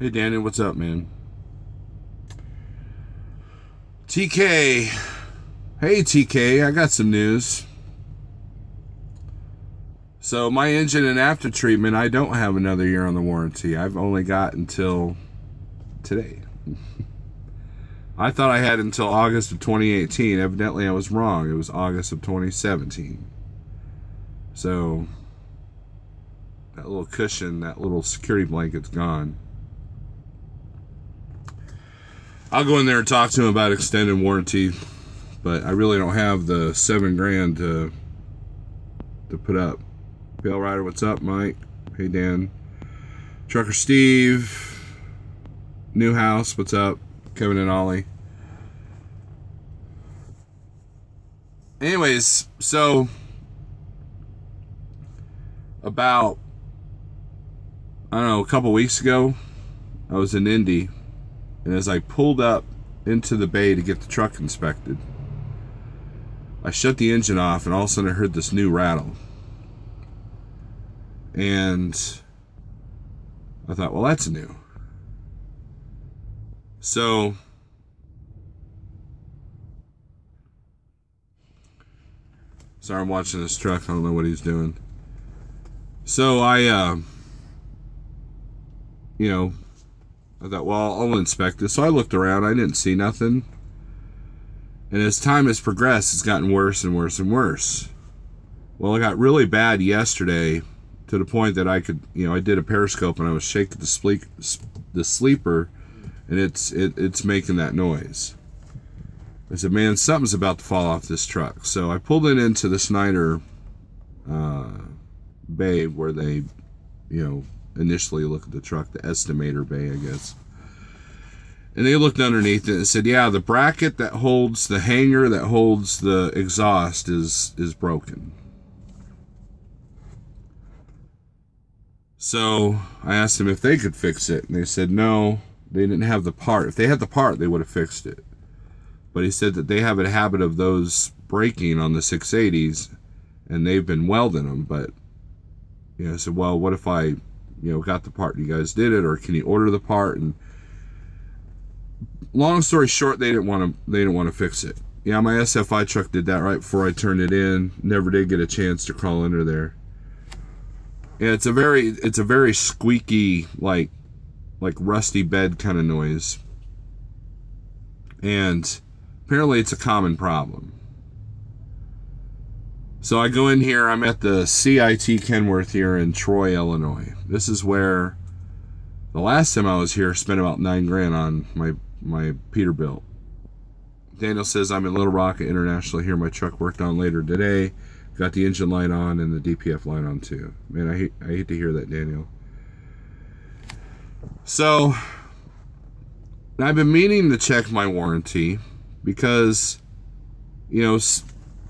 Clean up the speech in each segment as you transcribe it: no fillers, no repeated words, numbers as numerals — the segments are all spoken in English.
Hey, Danny, what's up, man? TK. Hey, TK, I got some news. So, my engine and after treatment, I don't have another year on the warranty. I've only got until today. I thought I had until August of 2018. Evidently, I was wrong. It was August of 2017. So, that little cushion, that little security blanket's gone. I'll go in there and talk to him about extended warranty, but I really don't have the $7,000 to put up. Pale Rider, what's up, Mike? Hey, Dan. Trucker Steve. Newhouse, what's up? Kevin and Ollie. Anyways, so about, I don't know, a couple weeks ago, I was in Indy. And as I pulled up into the bay to get the truck inspected, I shut the engine off, and all of a sudden I heard this new rattle. And I thought, well, that's new. So sorry, I'm watching this truck. I don't know what he's doing. So I thought, well, I'll inspect this. So I looked around. I didn't see nothing. And as time has progressed, it's gotten worse and worse and worse. Well, it got really bad yesterday to the point that I could, I did a periscope and I was shaking the sleeper, and it's making that noise. I said, man, something's about to fall off this truck. So I pulled it into the Snyder bay where they, initially look at the truck, the estimator bay, I guess. And they looked underneath it and said, yeah, the bracket that holds the hanger that holds the exhaust is broken. So I asked them if they could fix it, and they said no, they didn't have the part. If they had the part, they would have fixed it. But he said that they have a habit of those breaking on the 680s, and they've been welding them. But I said, well, what if I got the part and you guys did it, or can you order the part? And long story short, they didn't want to fix it. Yeah, my SFI truck did that right before I turned it in. Never did get a chance to crawl under there. Yeah, it's a very squeaky, like rusty bed kind of noise. And apparently it's a common problem. So I go in here, I'm at the CIT Kenworth here in Troy, Illinois. This is where the last time I was here, spent about $9,000 on my Peterbilt. Daniel says I'm in Little Rock at International here. My truck worked on later today. Got the engine light on and the DPF light on too. Man, I hate to hear that, Daniel. So I've been meaning to check my warranty because,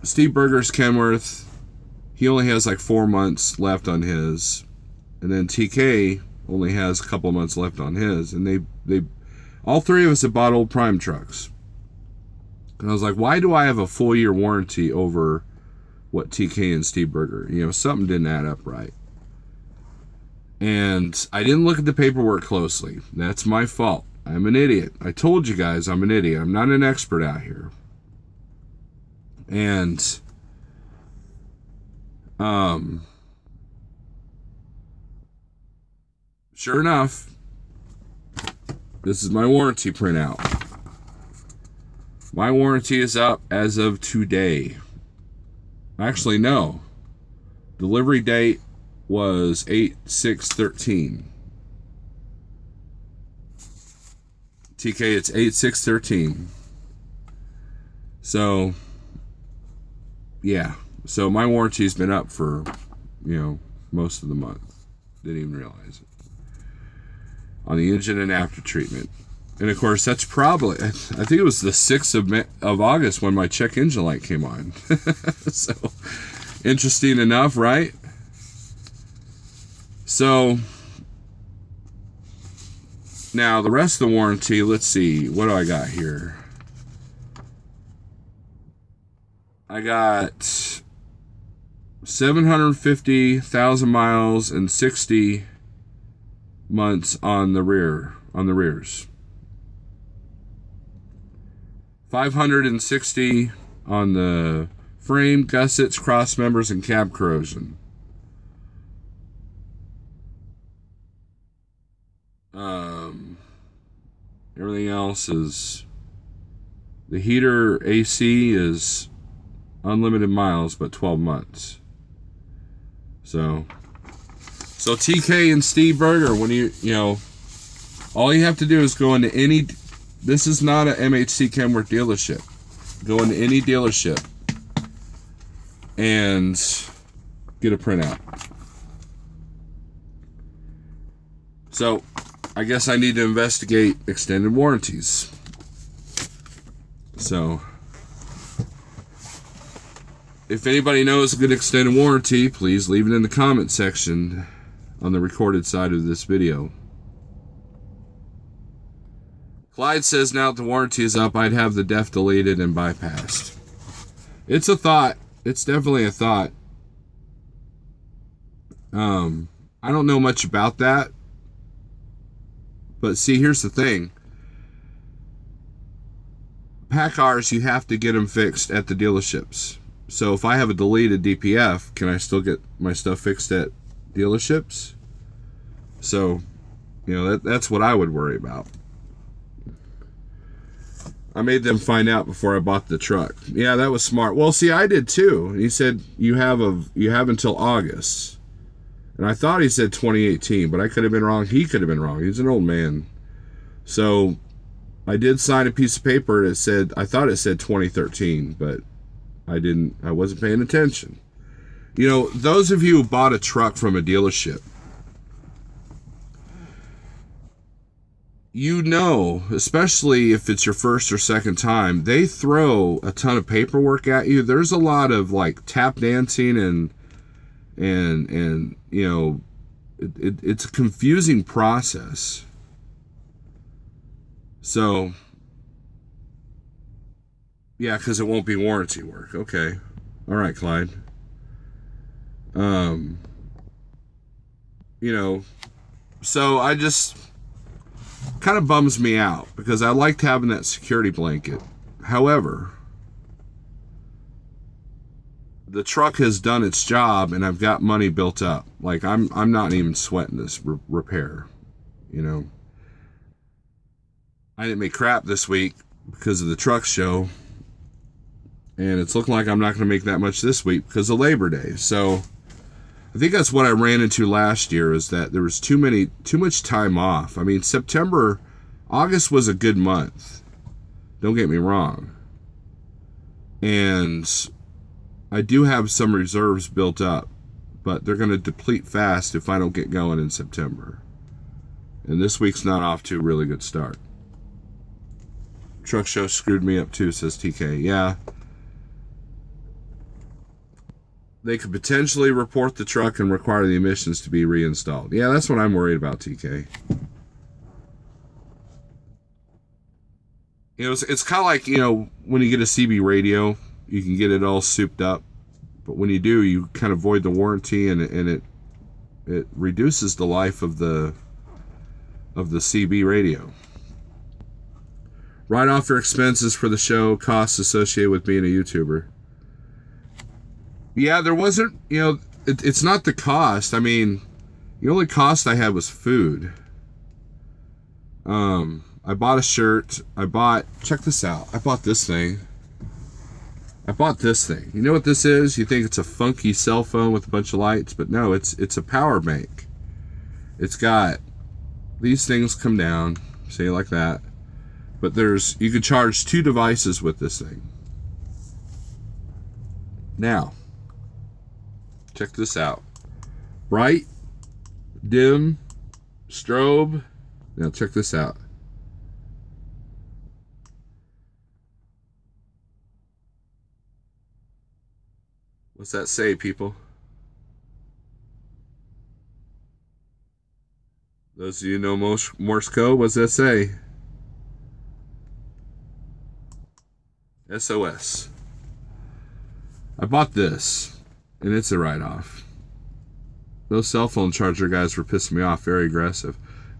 Steve Berger's Kenworth, he only has like 4 months left on his, and then TK only has a couple months left on his, and they all three of us have bought old Prime trucks. And I was like, why do I have a full year warranty over what TK and Steve Berger? Something didn't add up right. And I didn't look at the paperwork closely. That's my fault. I'm an idiot. I told you guys I'm an idiot. I'm not an expert out here. And sure enough, this is my warranty printout. My warranty is up as of today. Actually, no. Delivery date was 8/6/13. TK, it's 8/6/13. So, yeah. So my warranty's been up for, most of the month. Didn't even realize it. On the engine and after treatment. And of course, that's probably, I think it was the 6th of August when my check engine light came on. So, interesting enough, right? So, now the rest of the warranty, let's see, what do I got here? I got 750,000 miles and 60 months on the rear on the rears. 560 on the frame, gussets, cross members, and cab corrosion. Everything else is, the heater AC is unlimited miles, but 12 months. So TK and Steve Berger, when you know, all you have to do is go into any, this is not a MHC Kenworth dealership. Go into any dealership and get a printout. So I guess I need to investigate extended warranties. So if anybody knows a good extended warranty, please leave it in the comment section on the recorded side of this video. Clyde says now that the warranty is up, I'd have the def deleted and bypassed. It's a thought. It's definitely a thought. I don't know much about that. But see, here's the thing. PACCARs, you have to get them fixed at the dealerships. So if I have a deleted DPF, can I still get my stuff fixed at dealerships? So, you know, that's what I would worry about. I made them find out before I bought the truck. Yeah, that was smart. Well, see, I did too. He said you have until August. And I thought he said 2018, but I could have been wrong. He could have been wrong. He's an old man. So I did sign a piece of paper that said, I thought it said 2013, but I wasn't paying attention. You know, those of you who bought a truck from a dealership, you know, especially if it's your first or second time, they throw a ton of paperwork at you. There's a lot of like tap dancing and you know, it's a confusing process. So yeah, because it won't be warranty work. Okay, all right, Clyde. You know, so I just kind of bums me out because I liked having that security blanket. However, the truck has done its job and I've got money built up. Like I'm not even sweating this repair, you know. I didn't make crap this week because of the truck show, and it's looking like I'm not going to make that much this week because of Labor Day. So I think that's what I ran into last year, is that there was too much time off. I mean, August was a good month. Don't get me wrong. And I do have some reserves built up, but they're going to deplete fast if I don't get going in September. And this week's not off to a really good start. Truck show screwed me up too, says TK. Yeah. They could potentially report the truck and require the emissions to be reinstalled. Yeah, that's what I'm worried about, TK. You know, it's kind of like, you know, when you get a CB radio, you can get it all souped up. But when you do, you kind of void the warranty, and it reduces the life of the CB radio. Write off your expenses for the show, costs associated with being a YouTuber. Yeah, there wasn't, you know, it's not the cost. I mean, the only cost I had was food. I bought a shirt. Check this out. I bought this thing. You know what this is? You think it's a funky cell phone with a bunch of lights, but no, it's a power bank. It's got, these things come down, say like that. But you can charge 2 devices with this thing. Now, check this out. Bright, dim, strobe. Now check this out. What's that say, people? Those of you know Morse code, what's that say? SOS. I bought this, and it's a write-off. Those cell phone charger guys were pissing me off, very aggressive.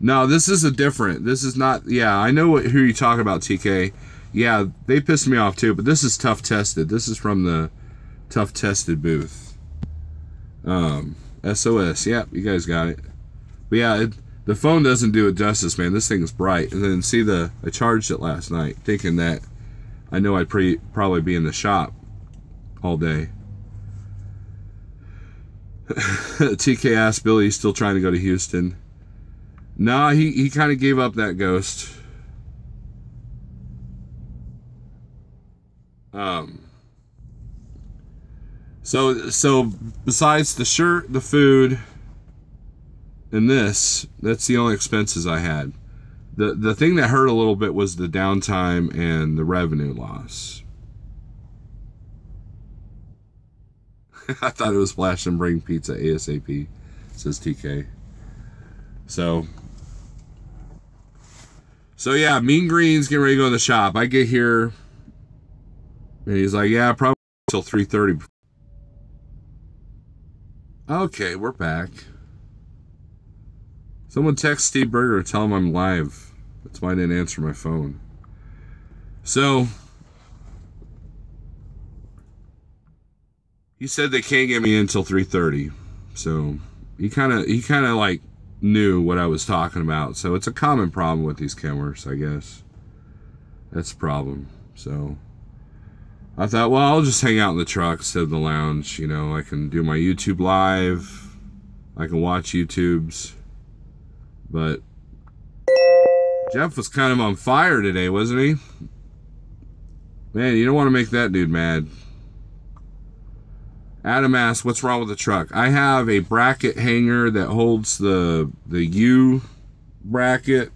No, this is a different. This is not. Yeah, I know who you're talking about, TK. Yeah, they pissed me off too, but this is tough tested. This is from the tough tested booth. SOS. Yeah, you guys got it. But yeah, the phone doesn't do it justice, man. This thing is bright. And then see I charged it last night, thinking that I know I'd probably be in the shop all day. TK asked Billy, he's still trying to go to Houston. No, he kind of gave up that ghost. So besides the shirt, the food, and this, that's the only expenses I had. The thing that hurt a little bit was the downtime and the revenue loss. I thought it was Flash and Bring Pizza ASAP, says TK. So yeah, Mean Green's getting ready to go in the shop. I get here, and he's like, yeah, probably until 3:30. Okay, we're back. Someone text Steve Berger to tell him I'm live. That's why I didn't answer my phone. So he said they can't get me in until 3:30. So he kind of like knew what I was talking about. So it's a common problem with these cameras, I guess. That's the problem. So I thought, well, I'll just hang out in the truck instead of the lounge. You know, I can do my YouTube live. I can watch YouTubes. But Jeff was kind of on fire today, wasn't he? Man, you don't want to make that dude mad. Adam asked, what's wrong with the truck? I have a bracket hanger that holds the U bracket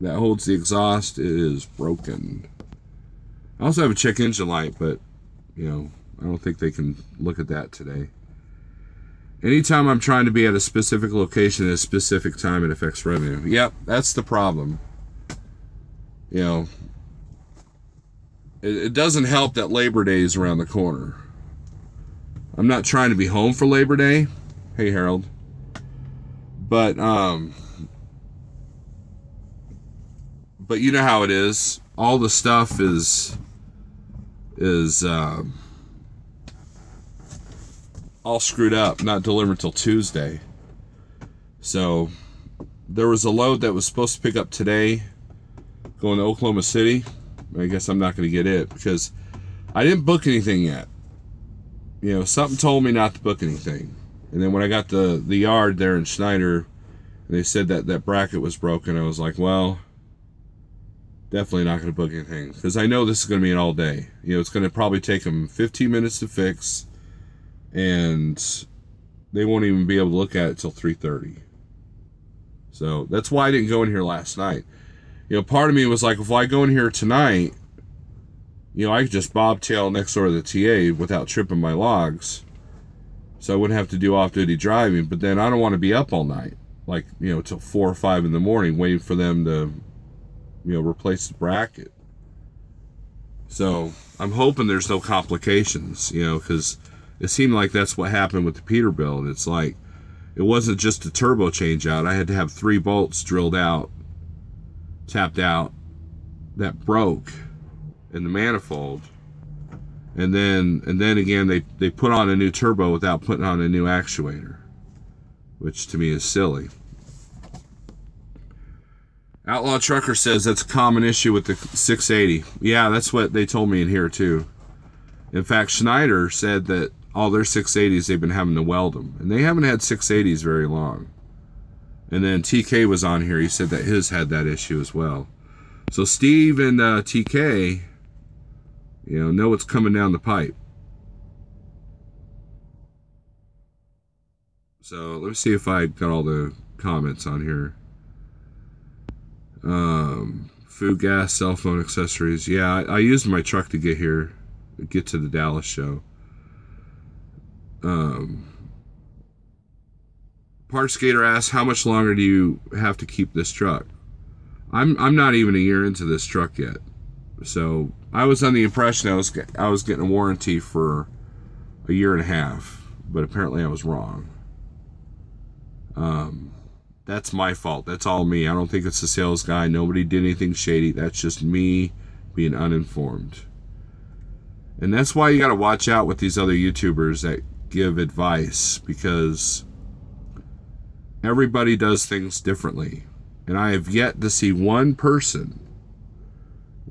that holds the exhaust. It is broken. I also have a check engine light, but, you know, I don't think they can look at that today. Anytime I'm trying to be at a specific location at a specific time, it affects revenue. Yep, that's the problem. You know, it doesn't help that Labor Day is around the corner. I'm not trying to be home for Labor Day. Hey, Harold. But you know how it is. All the stuff is all screwed up, not delivered till Tuesday. So there was a load that was supposed to pick up today going to Oklahoma City. I guess I'm not going to get it because I didn't book anything yet. You know, something told me not to book anything. And then when I got the yard there in Schneider, and they said that bracket was broken, I was like, well, definitely not going to book anything. Because I know this is going to be an all day. You know, it's going to probably take them 15 minutes to fix. And they won't even be able to look at it till 3:30. So that's why I didn't go in here last night. You know, part of me was like, if I go in here tonight, you know, I could just bobtail next door to the TA without tripping my logs. So I wouldn't have to do off-duty driving. But then I don't want to be up all night. Like, you know, till 4 or 5 in the morning waiting for them to, you know, replace the bracket. So I'm hoping there's no complications, you know, because it seemed like that's what happened with the Peterbilt. It's like, it wasn't just a turbo change out. I had to have 3 bolts drilled out, tapped out, that broke in the manifold. And then again, they put on a new turbo without putting on a new actuator, which to me is silly. Outlaw Trucker says that's a common issue with the 680. Yeah, that's what they told me in here too. In fact, Schneider said that all their 680s, they've been having to weld them. And they haven't had 680s very long. And then TK was on here. He said that his had that issue as well. So Steve and TK, you know what's coming down the pipe. So let me see if I got all the comments on here. Food, gas, cell phone, accessories. Yeah, I used my truck to get here, get to the Dallas show. Parts Skater asks, how much longer do you have to keep this truck? I'm not even a year into this truck yet. So I was on the impression I was getting a warranty for a year and a half, but apparently I was wrong. That's my fault. That's all me. I don't think it's the sales guy. Nobody did anything shady. That's just me being uninformed. And that's why you got to watch out with these other YouTubers that give advice, because everybody does things differently. And I have yet to see one person,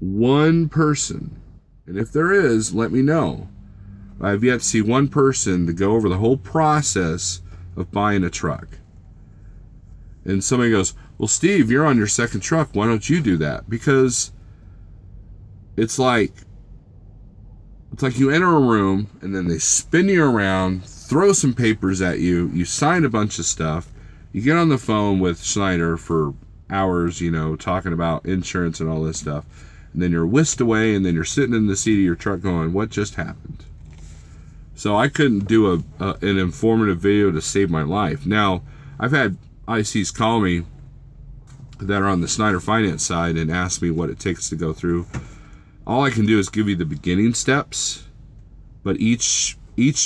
and if there is, let me know. I have yet to see one person to go over the whole process of buying a truck. And somebody goes, well, Steve, you're on your second truck. Why don't you do that? Because it's like you enter a room and then they spin you around, throw some papers at you, you sign a bunch of stuff, you get on the phone with Schneider for hours, you know, talking about insurance and all this stuff, and then you're whisked away, and then you're sitting in the seat of your truck going, what just happened? So I couldn't do an informative video to save my life. Now, I've had ICs call me that are on the Schneider Finance side and ask me what it takes to go through. All I can do is give you the beginning steps, but each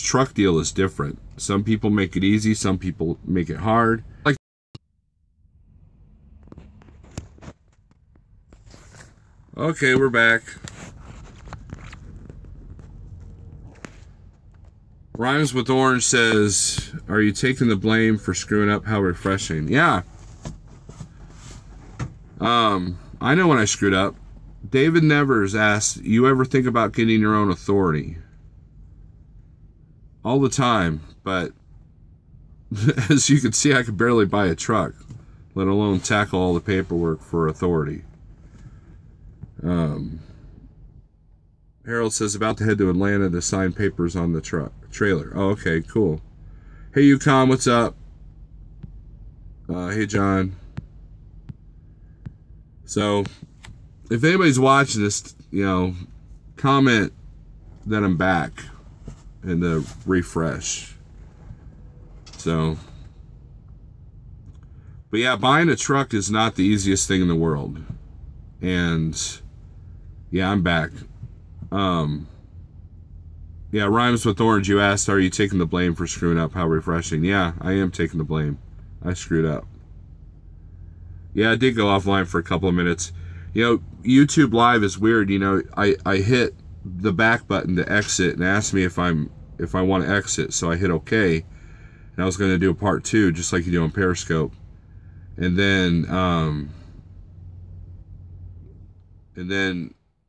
truck deal is different. Some people make it easy, some people make it hard. Like, okay, we're back. Rhymes with Orange says, are you taking the blame for screwing up? How refreshing. Yeah. I know when I screwed up. David Nevers asked, you ever think about getting your own authority? All the time, but as you can see, I could barely buy a truck, let alone tackle all the paperwork for authority. Harold says, about to head to Atlanta to sign papers on the trailer. Oh, okay, cool. Hey, Yukon, what's up? Hey, John. So, if anybody's watching this, you know, comment that I'm back and to refresh. So, but yeah, buying a truck is not the easiest thing in the world. And yeah, I'm back. Yeah, Rhymes with Orange, you asked, are you taking the blame for screwing up? How refreshing. Yeah, I am taking the blame. I screwed up. Yeah, I did go offline for a couple of minutes. You know, YouTube Live is weird. You know, I hit the back button to exit and asked me if I want to exit. So I hit OK. And I was going to do a part 2, just like you do on Periscope. And then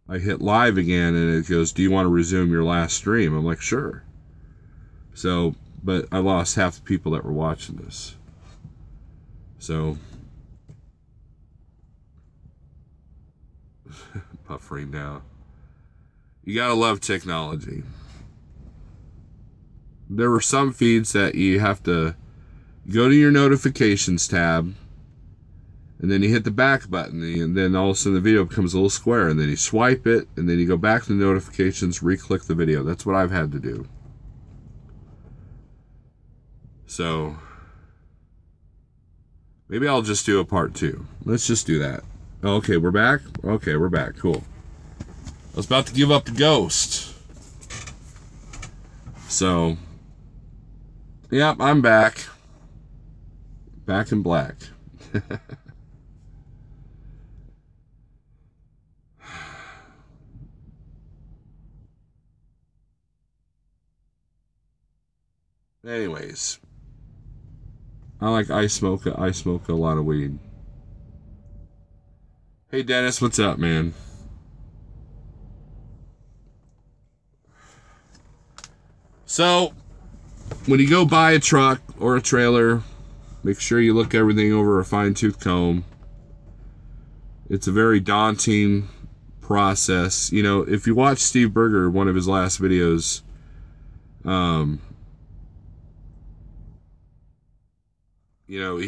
I hit live again, and it goes, do you want to resume your last stream? I'm like, sure. So, but I lost half the people that were watching this. So, buffering now. You gotta love technology. There were some feeds that you have to go to your notifications tab, and then you hit the back button, and then all of a sudden the video becomes a little square, and then you swipe it, and then you go back to the notifications, re-click the video. That's what I've had to do. So, maybe I'll just do a part 2. Let's just do that. Okay, we're back? Okay, we're back. Cool. I was about to give up the ghost. So, yep, I'm back. Back in black. Anyways, I smoke a lot of weed. Hey Dennis, what's up, man? So, when you go buy a truck or a trailer, make sure you look everything over a fine-tooth comb. It's a very daunting process. You know, if you watch Steve Berger, one of his last videos, you know,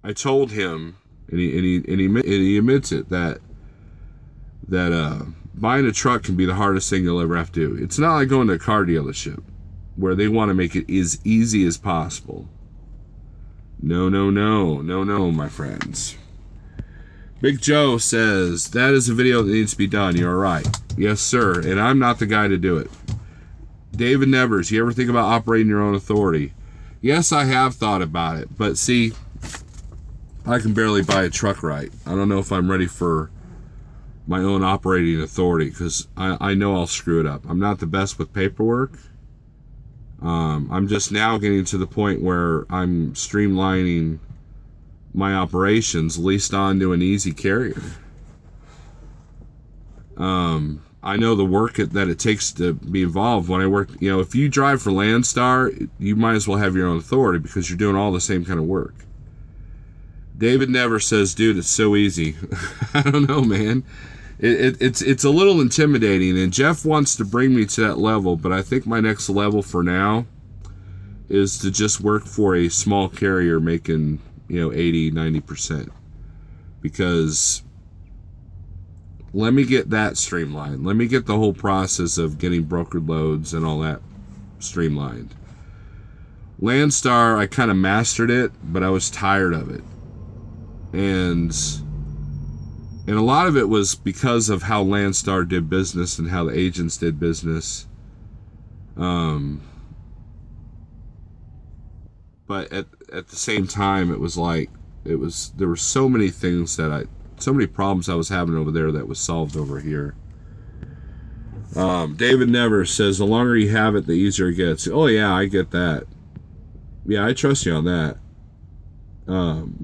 I told him, and he admits it, that buying a truck can be the hardest thing you'll ever have to do. It's not like going to a car dealership where they want to make it as easy as possible. No, my friends. Big Joe says, that is a video that needs to be done. You're right. Yes, sir. And I'm not the guy to do it. David Nevers, you ever think about operating your own authority? Yes, I have thought about it, but see, I can barely buy a truck right. I don't know if I'm ready for my own operating authority, because I know I'll screw it up. I'm not the best with paperwork. I'm just now getting to the point where I'm streamlining my operations, leased on to an easy carrier. I know the work that it takes to be involved. When I work, you know, if you drive for Landstar, you might as well have your own authority because you're doing all the same kind of work. David Never says, dude, it's so easy. I don't know, man. It's a little intimidating, and Jeff wants to bring me to that level, but I think my next level for now is to just work for a small carrier making, you know, 80-90%. Because let me get that streamlined. Let me get the whole process of getting brokered loads and all that streamlined. Landstar, I kind of mastered it, but I was tired of it. And a lot of it was because of how Landstar did business and how the agents did business. But at the same time, it was like, there were so many things so many problems I was having over there that was solved over here. David Never says, the longer you have it, the easier it gets. Oh yeah, I get that. Yeah, I trust you on that.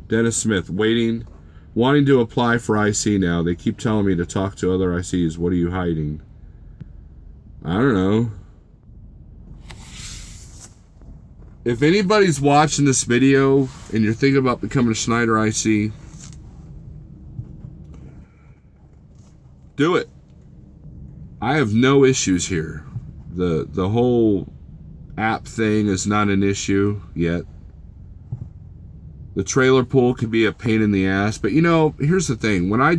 Dennis Smith, wanting to apply for IC now. They keep telling me to talk to other ICs. What are you hiding? I don't know. If anybody's watching this video and you're thinking about becoming a Schneider IC, do it. I have no issues here. The whole app thing is not an issue yet. The trailer pool could be a pain in the ass, but you know, here's the thing. When I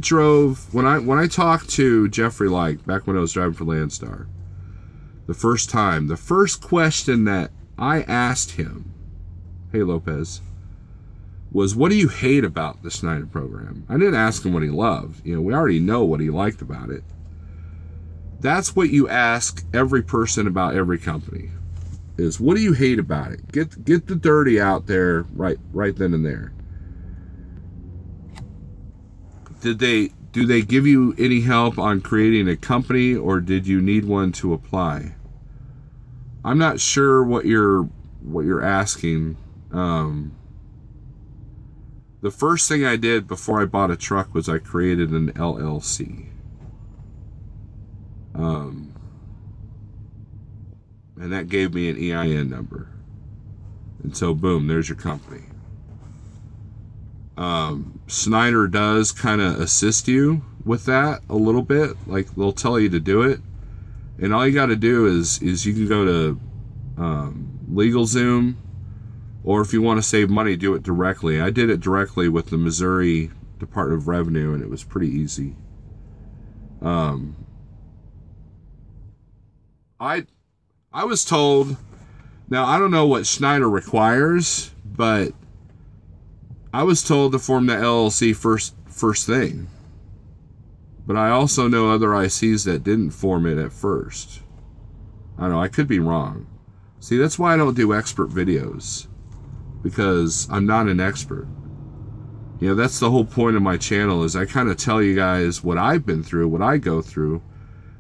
talked to Jeffrey Light back when I was driving for Landstar, the first question that I asked him, hey Lopez, was, what do you hate about the Schneider program? I didn't ask him what he loved. You know, we already know what he liked about it. That's what you ask every person about every company, is what do you hate about it? Get the dirty out there right then and there. Do they give you any help on creating a company, or did you need one to apply? I'm not sure what you're asking. The first thing I did before I bought a truck was I created an LLC. And that gave me an EIN number. And so, boom, there's your company. Schneider does kind of assist you with that a little bit. Like, they'll tell you to do it. And all you got to do is you can go to LegalZoom, or if you want to save money, do it directly. I did it directly with the Missouri Department of Revenue, and it was pretty easy. I was told, now I don't know what Schneider requires, but I was told to form the LLC first thing. But I also know other ICs that didn't form it at first. I don't know, I could be wrong. See, that's why I don't do expert videos, because I'm not an expert. You know, that's the whole point of my channel, is I kind of tell you guys what I've been through, what I go through,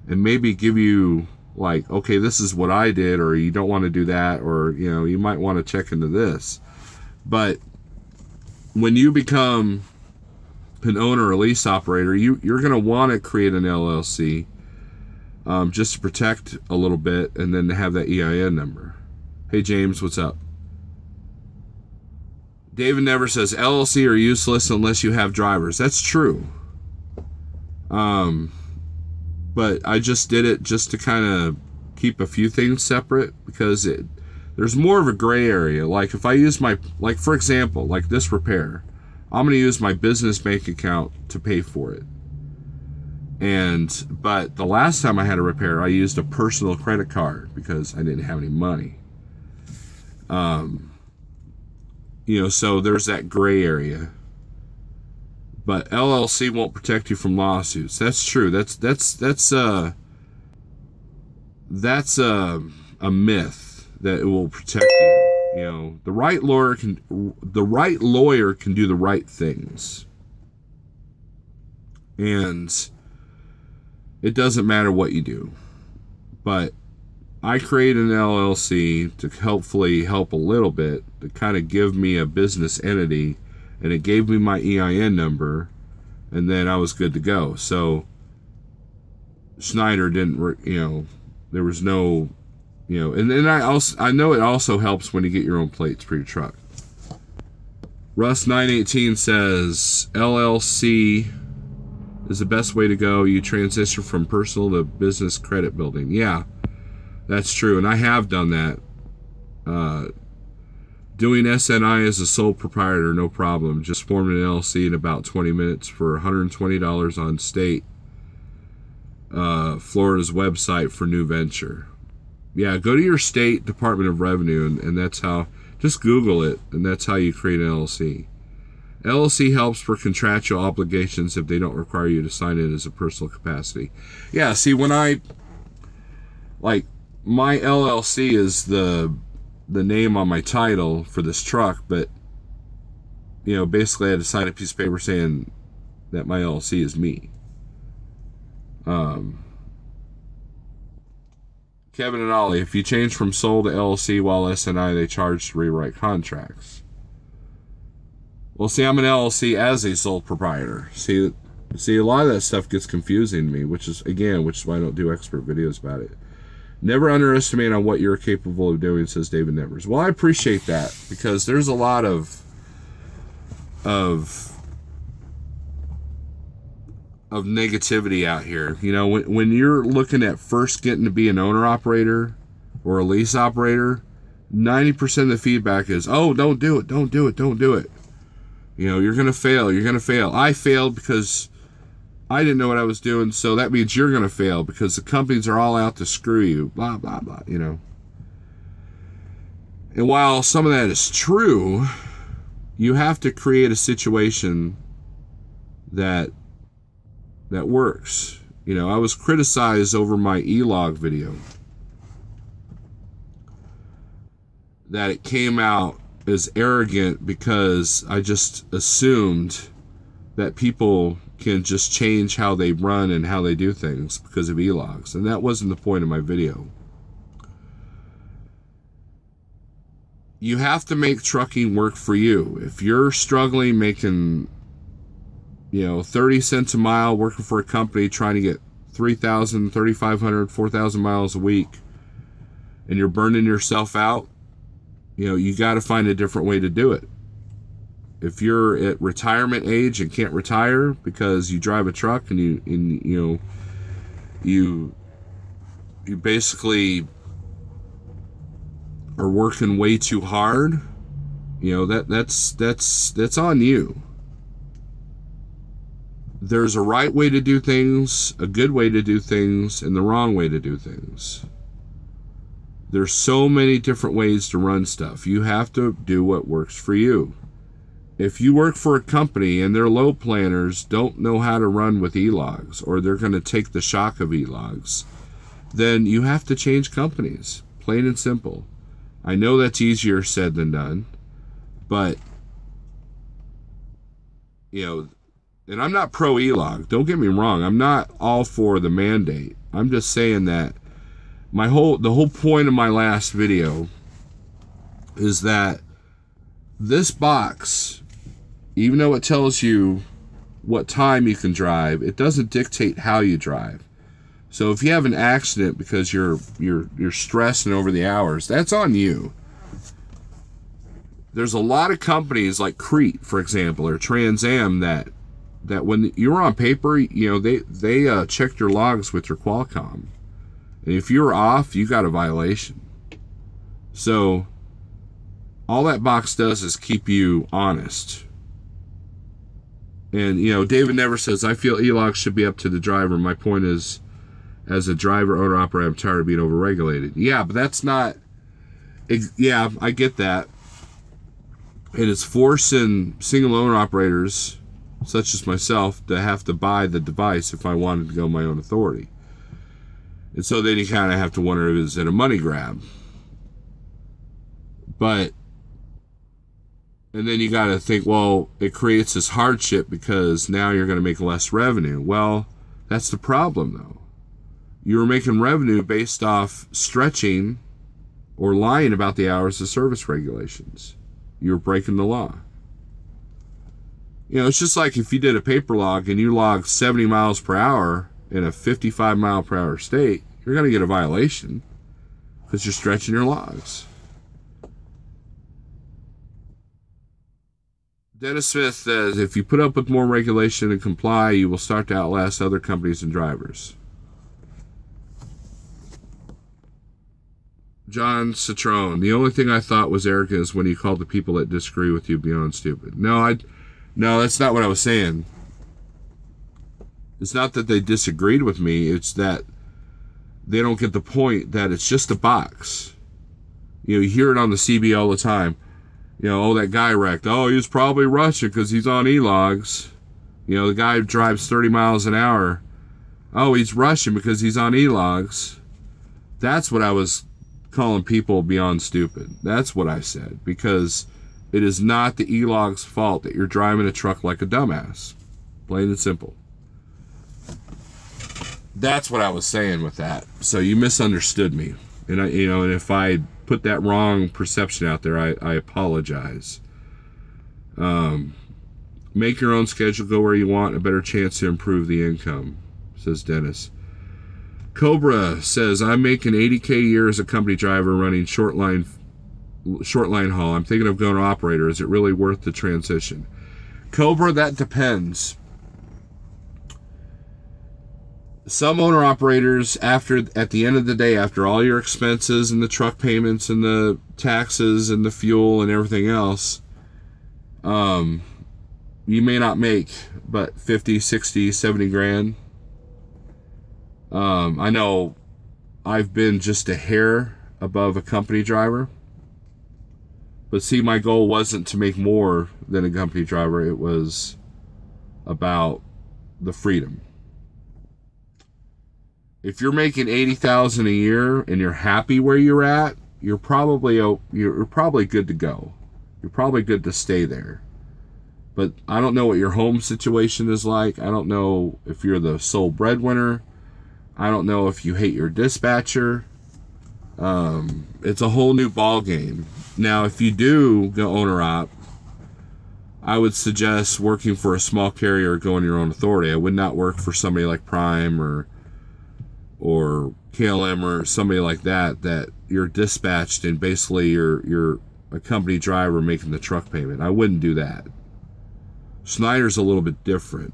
and maybe give you, like, okay, this is what I did, or you don't want to do that, or, you know, you might want to check into this. But when you become an owner or lease operator, you're going to want to create an LLC just to protect a little bit, and then to have that EIN number. Hey, James, what's up? David Never says, LLC are useless unless you have drivers. That's true. But I just did it just to kind of keep a few things separate, because there's more of a gray area. Like if I use like for example, like this repair, I'm going to use my business bank account to pay for it. But the last time I had a repair, I used a personal credit card because I didn't have any money. You know, so there's that gray area. But LLC won't protect you from lawsuits. That's true. That's a myth that it will protect you. You know, the right lawyer can do the right things. And it doesn't matter what you do. But I created an LLC to hopefully help a little bit, to kind of give me a business entity, and it gave me my EIN number, and then I was good to go. So Schneider didn't, you know, there was no, you know, and then I know it also helps when you get your own plates for your truck. Russ 918 says LLC is the best way to go. You transition from personal to business credit building. Yeah, that's true, and I have done that. Doing SNI as a sole proprietor, no problem. Just formed an LLC in about 20 minutes for $120 on state Florida's website for new venture. Yeah, go to your state Department of Revenue, and that's how, just Google it, and that's how you create an LLC. LLC helps for contractual obligations if they don't require you to sign it as a personal capacity. Yeah, see, when I, like, my LLC is the name on my title for this truck, but, you know, basically I had to sign a piece of paper saying that my LLC is me. Kevin and Ollie, if you change from sole to LLC while SNI, they charge to rewrite contracts. Well, see, I'm an LLC as a sole proprietor. See, a lot of that stuff gets confusing to me, which is why I don't do expert videos about it. Never underestimate on what you're capable of doing, says David Nevers. Well, I appreciate that, because there's a lot of negativity out here. You know, when you're looking at first getting to be an owner-operator or a lease operator, 90% of the feedback is, oh, don't do it, don't do it, don't do it. You know, you're going to fail, you're going to fail. I failed because I didn't know what I was doing, so that means you're going to fail because the companies are all out to screw you, blah, blah, blah, you know. And while some of that is true, you have to create a situation that works. You know, I was criticized over my E-log video that it came out as arrogant because I just assumed that people can just change how they run and how they do things because of E-logs, and that wasn't the point of my video. You have to make trucking work for you. If you're struggling making, you know, 30 cents a mile working for a company trying to get 3,000, 3,500, 4,000 miles a week, and you're burning yourself out, you know, you got to find a different way to do it. If you're at retirement age and can't retire because you drive a truck and you basically are working way too hard, you know, that's on you. There's a right way to do things, a good way to do things, and the wrong way to do things. There's so many different ways to run stuff. You have to do what works for you. If you work for a company and their load planners don't know how to run with E-logs, or they're going to take the shock of E-logs, then you have to change companies, plain and simple. I know that's easier said than done, but, you know, and I'm not pro E-log. Don't get me wrong. I'm not all for the mandate. I'm just saying that the whole point of my last video is that this box, even though it tells you what time you can drive, it doesn't dictate how you drive. So if you have an accident because you're stressing over the hours, that's on you. There's a lot of companies like Crete, for example, or Trans Am that when you're on paper, you know, they checked your logs with your Qualcomm. And if you're off, you got a violation. So all that box does is keep you honest. And, you know, David Never says, I feel E-logs should be up to the driver. My point is, as a driver, owner, operator, I'm tired of being overregulated. Yeah, but that's not... Yeah, I get that. And it's forcing single owner operators, such as myself, to have to buy the device if I wanted to go my own authority. And so then you kind of have to wonder, is it a money grab? But And then you got to think, well, it creates this hardship because now you're going to make less revenue. Well, that's the problem, though. You were making revenue based off stretching or lying about the hours of service regulations. You were breaking the law. You know, it's just like if you did a paper log and you logged 70 miles per hour in a 55 mile per hour state, you're going to get a violation because you're stretching your logs. Dennis Smith says, if you put up with more regulation and comply, you will start to outlast other companies and drivers. John Citrone, the only thing I thought was arrogant is when you called the people that disagree with you beyond stupid. No, that's not what I was saying. It's not that they disagreed with me. It's that they don't get the point that it's just a box. You know, you hear it on the CB all the time. You know, oh, that guy wrecked. Oh, he was probably rushing because he's on e-logs. You know, the guy drives 30 miles an hour. Oh, he's rushing because he's on e-logs. That's what I was calling people beyond stupid. That's what I said. Because it is not the e-log's fault that you're driving a truck like a dumbass. Plain and simple. That's what I was saying with that. So you misunderstood me. And and if I put that wrong perception out there, I apologize. Make your own schedule, go where you want, a better chance to improve the income, says Dennis. Cobra says, I'm making $80K a year as a company driver running short line haul. I'm thinking of going to operator. Is it really worth the transition? Cobra, that depends. Some owner operators, at the end of the day, after all your expenses and the truck payments and the taxes and the fuel and everything else, you may not make but 50, 60, 70 grand. I know I've been just a hair above a company driver. But see, my goal wasn't to make more than a company driver. It was about the freedom. If you're making $80,000 a year and you're happy where you're at, you're probably good to go. You're probably good to stay there. But I don't know what your home situation is like. I don't know if you're the sole breadwinner. I don't know if you hate your dispatcher. It's a whole new ball game. Now, if you do go owner op, I would suggest working for a small carrier or going your own authority. I would not work for somebody like Prime or KLM or somebody like that you're dispatched and basically you're a company driver making the truck payment. I wouldn't do that. Schneider's a little bit different.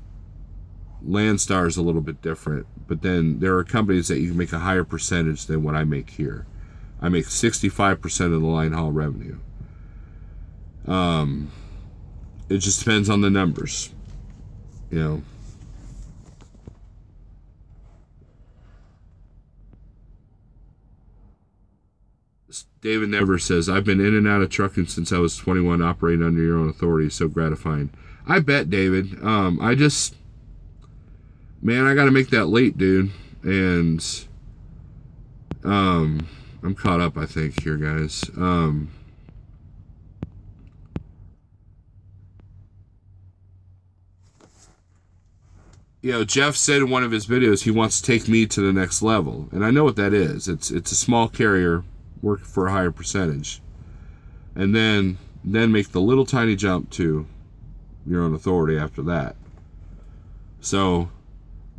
Landstar's a little bit different. But then there are companies that you can make a higher percentage than what I make here. I make 65% of the line haul revenue. It just depends on the numbers. You know. David Never says, I've been in and out of trucking since I was 21, operating under your own authority. So gratifying. I bet, David. Man, I got to make that late, dude. And I'm caught up, I think, here, guys. You know, Jeff said in one of his videos he wants to take me to the next level. And I know what that is. It's a small carrier working for a higher percentage. And then make the little tiny jump to your own authority after that. So,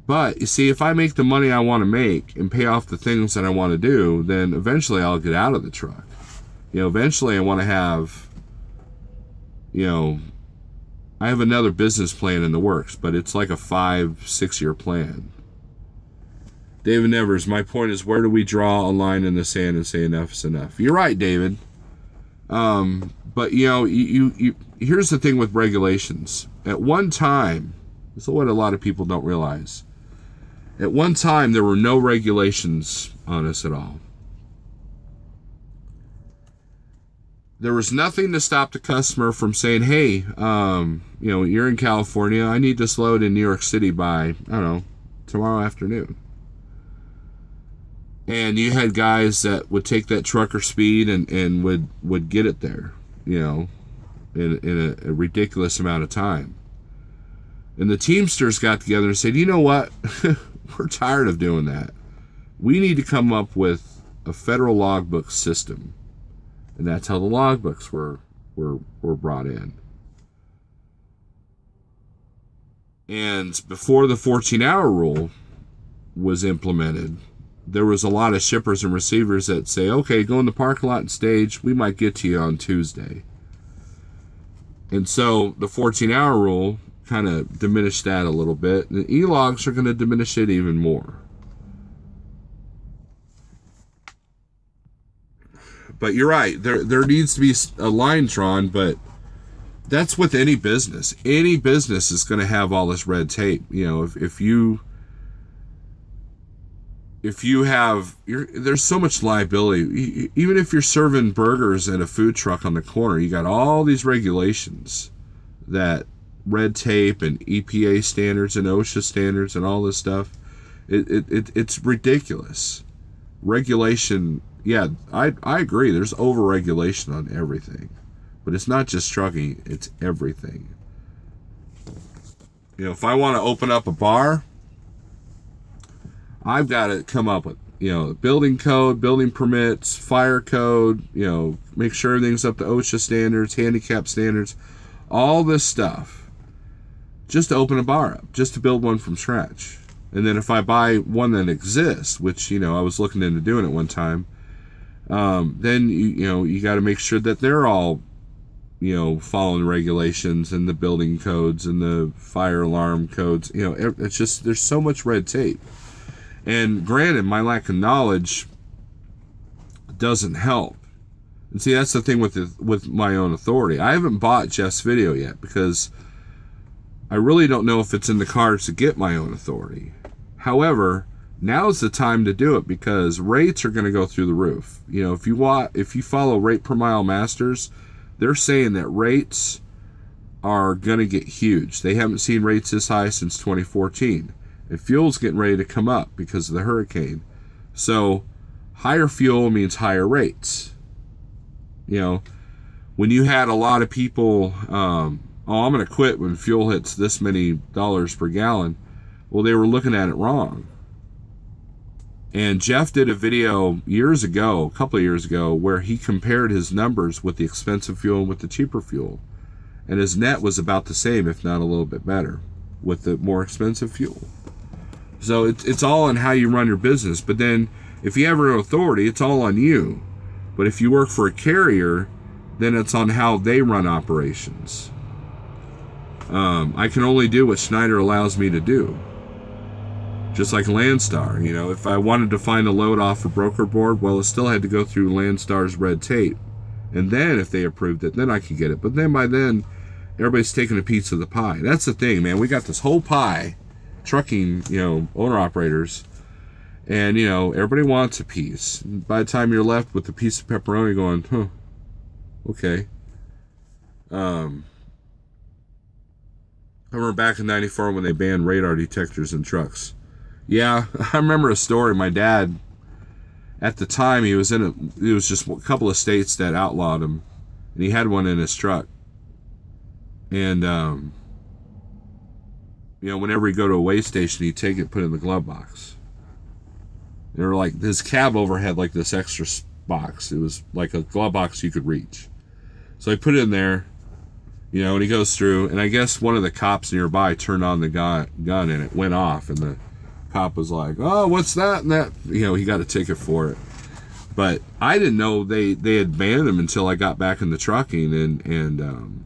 but you see, if I make the money I want to make and pay off the things that I want to do, then eventually I'll get out of the truck. You know, eventually I want to have, you know, I have another business plan in the works, but it's like a 5-6 year plan. David Nevers, my point is, where do we draw a line in the sand and say enough is enough? You're right, David. But you know, you here's the thing with regulations. At one time, this is what a lot of people don't realize. At one time, there were no regulations on us at all. There was nothing to stop the customer from saying, hey, you know, you're in California. I need this load in New York City by, I don't know, tomorrow afternoon. And you had guys that would take that trucker speed and would get it there, you know. in a ridiculous amount of time. And the Teamsters got together and said, you know what? We're tired of doing that. We need to come up with a federal logbook system. And that's how the logbooks were brought in. And before the 14-hour rule was implemented, there was a lot of shippers and receivers that say, okay, go in the parking lot and stage. We might get to you on Tuesday. And so the 14-hour rule kind of diminished that a little bit. And e-logs are going to diminish it even more. But you're right. There needs to be a line drawn, but that's with any business. Any business is going to have all this red tape. You know, if you have, there's so much liability. Even if you're serving burgers at a food truck on the corner, you got all these regulations, that red tape and EPA standards and OSHA standards and all this stuff. It's ridiculous. Regulation, yeah, I agree. There's over-regulation on everything. But it's not just trucking, it's everything. You know, if I want to open up a bar, I've got to come up with, you know, building code, building permits, fire code, you know, make sure everything's up to OSHA standards, handicap standards, all this stuff, just to open a bar up, just to build one from scratch. And then if I buy one that exists, which, you know, I was looking into doing it one time, then, you know, you got to make sure that they're all, you know, following regulations and the building codes and the fire alarm codes. You know, it's just, there's so much red tape. And granted, my lack of knowledge doesn't help. And see, that's the thing with my own authority. I haven't bought Jeff's video yet because I really don't know if it's in the cards to get my own authority. However, now's the time to do it because rates are going to go through the roof. You know, if you follow Rate Per Mile Masters, they're saying that rates are going to get huge. They haven't seen rates this high since 2014. And fuel's getting ready to come up because of the hurricane. So higher fuel means higher rates. You know, when you had a lot of people, I'm going to quit when fuel hits this many dollars per gallon. Well, they were looking at it wrong. And Jeff did a video years ago, a couple of years ago, where he compared his numbers with the expensive fuel and with the cheaper fuel. And his net was about the same, if not a little bit better, with the more expensive fuel. So it's all on how you run your business. But then if you have an authority, it's all on you. But if you work for a carrier, then it's on how they run operations. I can only do what Schneider allows me to do. Just like Landstar, you know, if I wanted to find a load off a broker board, well, it still had to go through Landstar's red tape. And then if they approved it, then I could get it. But then by then, everybody's taking a piece of the pie. That's the thing, man. We got this whole pie, trucking, you know, owner-operators. And, you know, everybody wants a piece. And by the time you're left with a piece of pepperoni going, huh, okay. I remember back in '94 when they banned radar detectors in trucks. Yeah, I remember a story. My dad, at the time, it was just a couple of states that outlawed them, and he had one in his truck. And, you know, whenever he'd go to a weigh station, he'd take it, put it in the glove box. They were like, his cab over had like this extra box. It was like a glove box you could reach. So I put it in there, you know, and he goes through, and I guess one of the cops nearby turned on the gun and it went off, and the cop was like, oh, what's that? And that, you know, he got a ticket for it. But I didn't know they had banned them until I got back in the trucking, and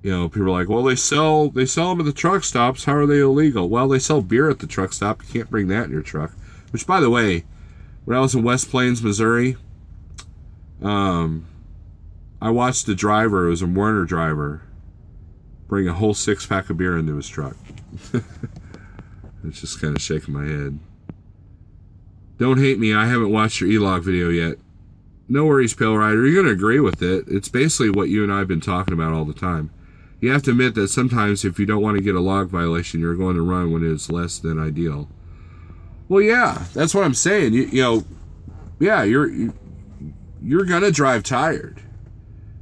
you know, people are like, well, they sell them at the truck stops. How are they illegal? Well, they sell beer at the truck stop. You can't bring that in your truck. Which, by the way, when I was in West Plains, Missouri, I watched a driver, it was a Werner driver, bring a whole 6-pack of beer into his truck. It's just kind of shaking my head. Don't hate me, I haven't watched your E-log video yet. No worries, Pale Rider, you're going to agree with it. It's basically what you and I have been talking about all the time. You have to admit that sometimes if you don't want to get a log violation, you're going to run when it's less than ideal. Well, yeah, that's what I'm saying. You know, yeah, you're going to drive tired.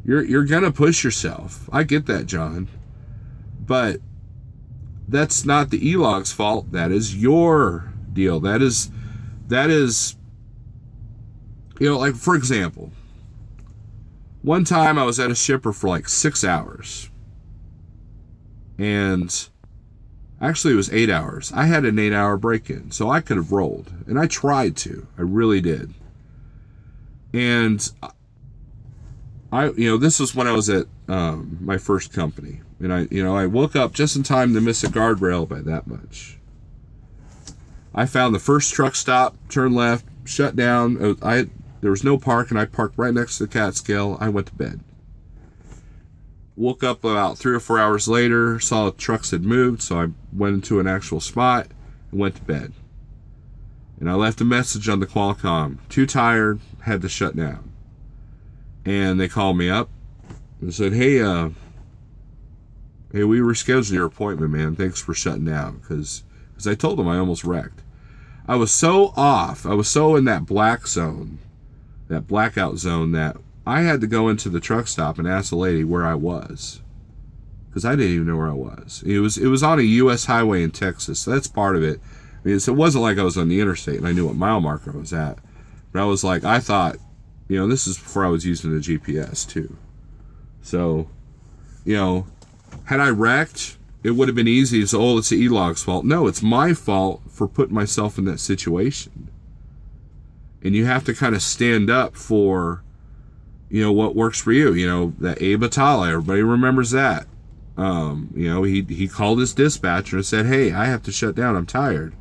You're gonna push yourself. I get that, John. But that's not the E-Log's fault. That is your deal. That is, you know, like, for example, one time I was at a shipper for like 6 hours. And actually it was 8 hours. I had an 8-hour break-in, so I could have rolled. And I tried to. I really did. And this was when I was at my first company. And I woke up just in time to miss a guardrail by that much. I found the first truck stop, turned left, shut down. There was no parking. I parked right next to the Catskill. I went to bed. Woke up about 3 or 4 hours later, saw trucks had moved, so I went into an actual spot and went to bed. And I left a message on the Qualcomm. Too tired, had to shut down. And they called me up and said, hey, we rescheduled your appointment, man. Thanks for shutting down. Because I told them I almost wrecked. I was so off. I was so in that black zone, that blackout zone, that I had to go into the truck stop and ask the lady where I was. Because I didn't even know where I was. It was on a U.S. highway in Texas. So that's part of it. I mean, it wasn't like I was on the interstate and I knew what mile marker I was at. But I was like, I thought, this is before I was using the GPS too. So, had I wrecked, it would have been easy to say, oh, it's the E-Log's fault. No, it's my fault for putting myself in that situation. And you have to kind of stand up for, what works for you. That Abe Atala, everybody remembers that. He called his dispatcher and said, hey, I have to shut down. I'm tired.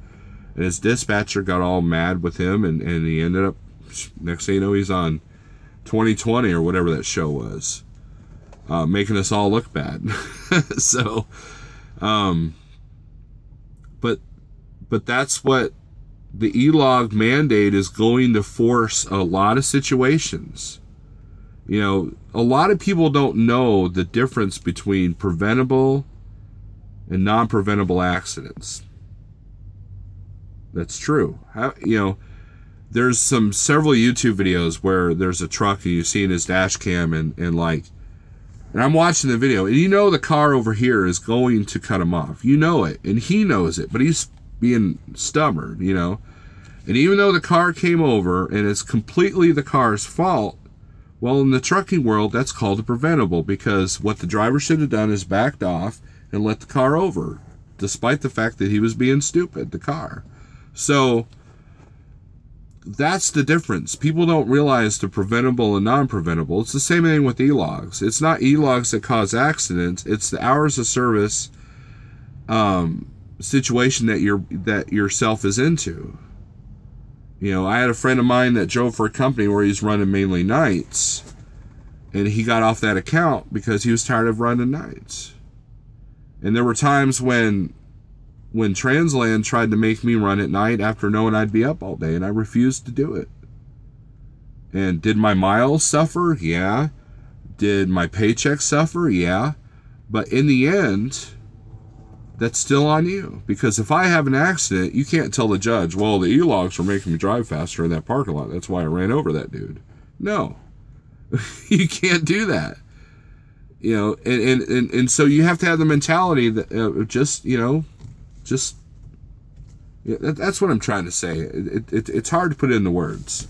And his dispatcher got all mad with him, and he ended up, next thing you know, he's on 2020 or whatever that show was, making us all look bad. So, but that's what the E-Log mandate is going to force a lot of situations. A lot of people don't know the difference between preventable and non-preventable accidents. That's true. There's several YouTube videos where there's a truck and you see in his dash cam and I'm watching the video and the car over here is going to cut him off. You know it, and he knows it, but he's being stubborn, And even though the car came over and it's completely the car's fault, well, in the trucking world, that's called a preventable, because what the driver should have done is backed off and let the car over, despite the fact that he was being stupid, the car. So that's the difference. People don't realize the preventable and non-preventable. It's the same thing with E-Logs. It's not E-Logs that cause accidents. It's the hours of service situation that yourself is into. I had a friend of mine that drove for a company where he's running mainly nights, and he got off that account because he was tired of running nights. And there were times when Transland tried to make me run at night after knowing I'd be up all day, and I refused to do it. And did my miles suffer? Yeah. Did my paycheck suffer? Yeah. But in the end, that's still on you. Because if I have an accident, you can't tell the judge, well, the E-Logs were making me drive faster in that parking lot. That's why I ran over that dude. No. You can't do that. And so you have to have the mentality that that's what I'm trying to say. It's hard to put into words.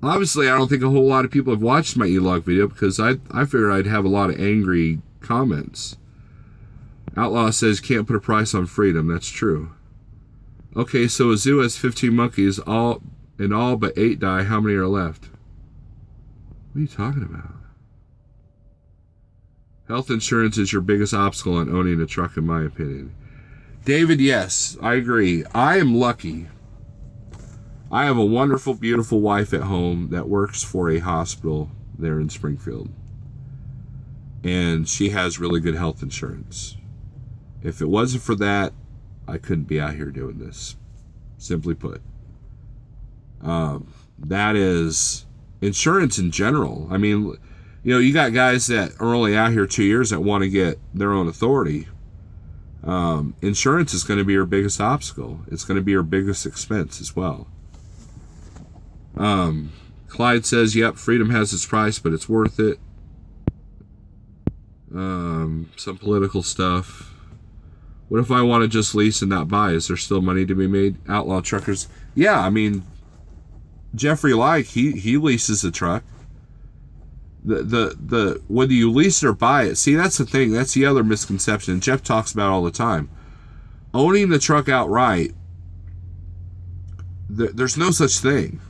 Obviously, I don't think a whole lot of people have watched my E-Log video because I figured I'd have a lot of angry comments. Outlaw says, can't put a price on freedom. That's true. Okay, so a zoo has 15 monkeys, all but 8 die. How many are left? What are you talking about? Health insurance is your biggest obstacle on owning a truck, in my opinion. David, yes, I agree. I am lucky. I have a wonderful, beautiful wife at home that works for a hospital there in Springfield. And she has really good health insurance. If it wasn't for that, I couldn't be out here doing this. Simply put. That is insurance in general. I mean, you got guys that are only out here 2 years that want to get their own authority. Insurance is going to be your biggest obstacle. It's going to be your biggest expense as well. Clyde says, yep, freedom has its price, but it's worth it. Some political stuff. What if I want to just lease and not buy? Is there still money to be made? Outlaw truckers. Yeah, I mean, Jeffrey Like, he leases a truck. The whether you lease it or buy it, see, that's the thing. That's the other misconception. And Jeff talks about it all the time. Owning the truck outright, there's no such thing.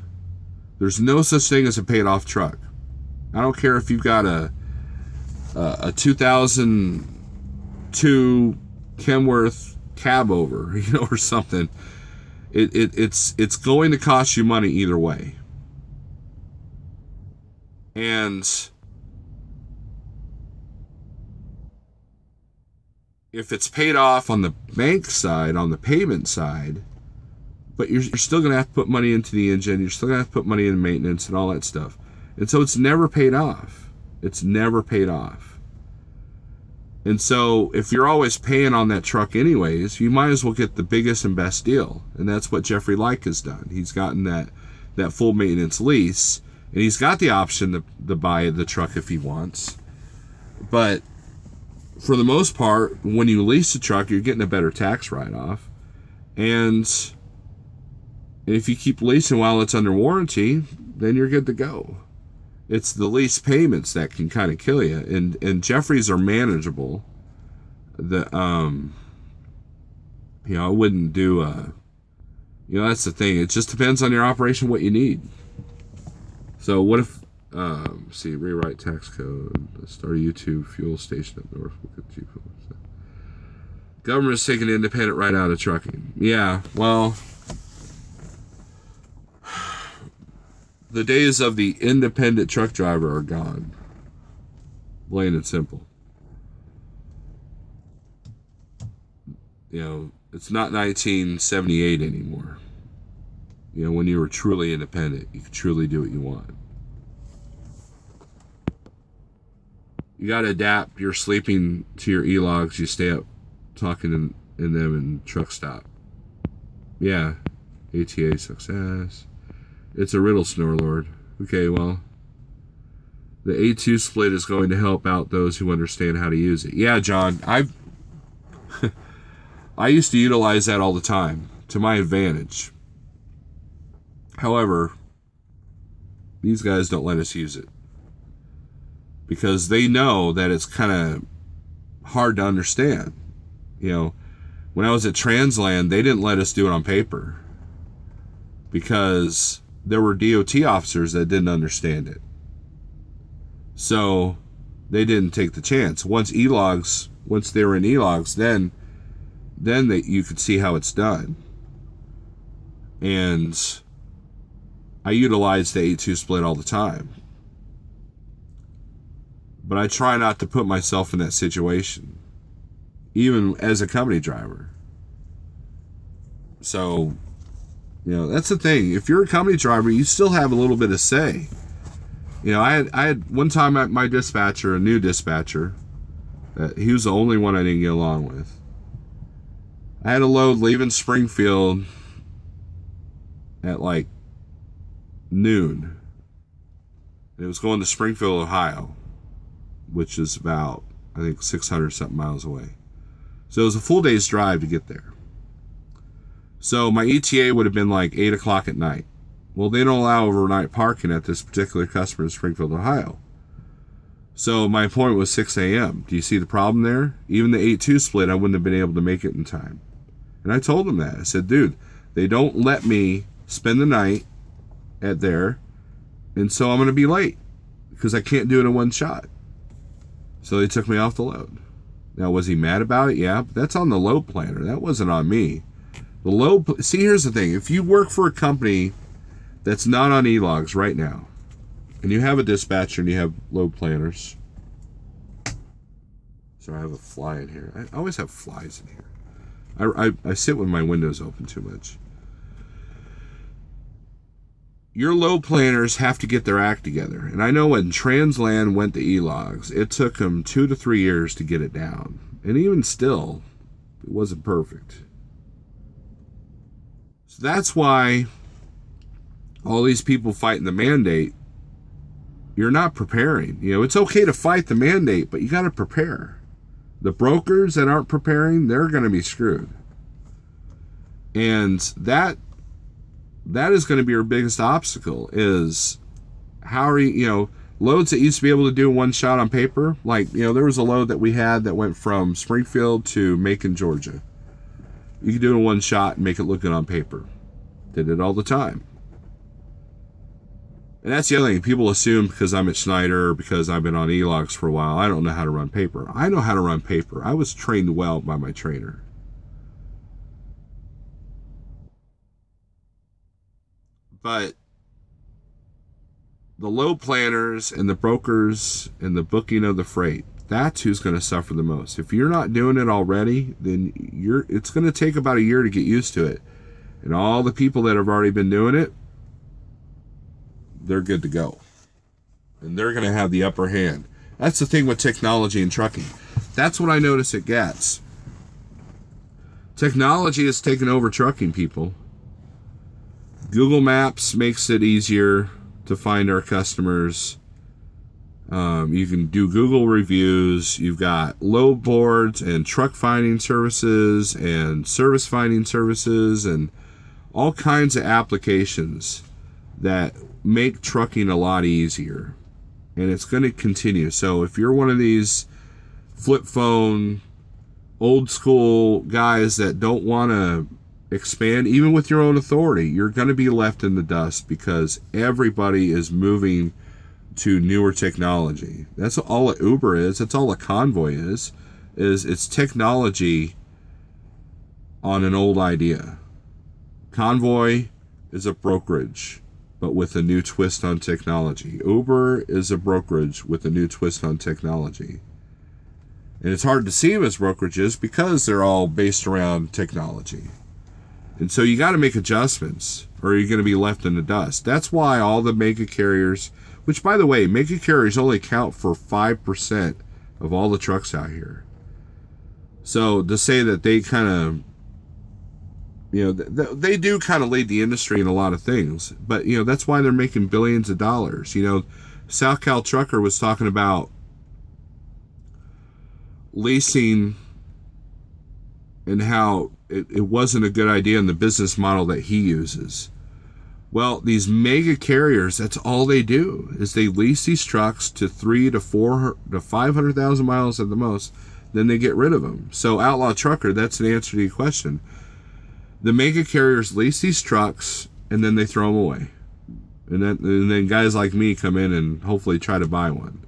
There's no such thing as a paid off truck. I don't care if you've got a 2002 Kenworth cab over, or something. It's going to cost you money either way. And if it's paid off on the bank side, on the payment side, but you're still going to have to put money into the engine, you're still going to have to put money in maintenance and all that stuff. And so it's never paid off. It's never paid off. And so if you're always paying on that truck anyways, you might as well get the biggest and best deal. And that's what Jeffrey Like has done. He's gotten that full maintenance lease. And he's got the option to buy the truck if he wants. But for the most part, when you lease a truck, you're getting a better tax write-off. And if you keep leasing while it's under warranty, then you're good to go. It's the lease payments that can kind of kill you. And Jeffries are manageable. I wouldn't do that's the thing. It just depends on your operation, what you need. So what if, rewrite tax code, start a YouTube fuel station up north. Government is taking independent right out of trucking. Yeah, well, the days of the independent truck driver are gone. Plain and simple. It's not 1978 anymore. When you were truly independent, you could truly do what you want. You got to adapt your sleeping to your e-logs. You stay up talking in them in truck stop. Yeah. ATA success. It's a riddle, Snorlord. Okay, well, the A2 split is going to help out those who understand how to use it. Yeah, John, I used to utilize that all the time to my advantage. However, these guys don't let us use it because they know that it's kind of hard to understand. When I was at Transland, they didn't let us do it on paper because there were DOT officers that didn't understand it. So they didn't take the chance. Once they were in e-logs, then you could see how it's done. And I utilize the A2 split all the time. But I try not to put myself in that situation, even as a company driver. So, that's the thing. If you're a company driver, you still have a little bit of say. I had one time my dispatcher, a new dispatcher, he was the only one I didn't get along with. I had a load leaving Springfield at like noon. It was going to Springfield, Ohio, which is about, I think, 600 something miles away. So it was a full day's drive to get there. So my ETA would have been like 8 o'clock at night. Well, they don't allow overnight parking at this particular customer in Springfield, Ohio. So my appointment was 6 a.m. Do you see the problem there? Even the 8-2 split, I wouldn't have been able to make it in time. And I told them that. I said, dude, they don't let me spend the night at there, and so I'm going to be late because I can't do it in one shot. So they took me off the load. Now, was he mad about it? Yeah, but that's on the load planner. That wasn't on me. See, here's the thing. If you work for a company that's not on e-logs right now, and you have a dispatcher and you have load planners. Sorry, I have a fly in here. I always have flies in here. I sit with my windows open too much. Your load planners have to get their act together. And I know when Transland went to e-logs, it took them 2 to 3 years to get it down. And even still, it wasn't perfect. So that's why all these people fighting the mandate, you're not preparing. You know, it's okay to fight the mandate, but you got to prepare. The brokers that aren't preparing, they're going to be screwed. And that is going to be your biggest obstacle, is how are you know, loads that used to be able to do one shot on paper, like, you know, there was a load that we had that went from Springfield to Macon, Georgia. You could do it in one shot and make it look good on paper. Did it all the time. And that's the other thing. People assume because I'm at Schneider, because I've been on e-logs for a while, I don't know how to run paper. I know how to run paper. I was trained well by my trainer. But the load planners and the brokers and the booking of the freight, that's who's going to suffer the most. If you're not doing it already, then it's going to take about a year to get used to it. And all the people that have already been doing it, they're good to go. And they're going to have the upper hand. That's the thing with technology and trucking. That's what I notice at GATS. Technology has taken over trucking, people. Google Maps makes it easier to find our customers. You can do Google reviews. You've got load boards and truck finding services and service finding services and all kinds of applications that make trucking a lot easier. And it's going to continue. So if you're one of these flip phone, old school guys that don't want to expand, even with your own authority, you're going to be left in the dust, because everybody is moving to newer technology. That's all a Uber is. That's all a Convoy is it's technology on an old idea. Convoy is a brokerage, but with a new twist on technology. Uber is a brokerage with a new twist on technology. And it's hard to see them as brokerages because they're all based around technology. And so you got to make adjustments, or you're going to be left in the dust. That's why all the mega carriers, which, by the way, mega carriers only account for 5% of all the trucks out here. So to say that they kind of, you know, they do kind of lead the industry in a lot of things. But, you know, that's why they're making billions of dollars. You know, South Cal Trucker was talking about leasing and how it wasn't a good idea in the business model that he uses. Well, these mega carriers, that's all they do, is they lease these trucks to 300 to 400 to 500,000 miles at the most. Then they get rid of them. So Outlaw Trucker, that's an answer to your question. The mega carriers lease these trucks and then they throw them away. And then guys like me come in and hopefully try to buy one.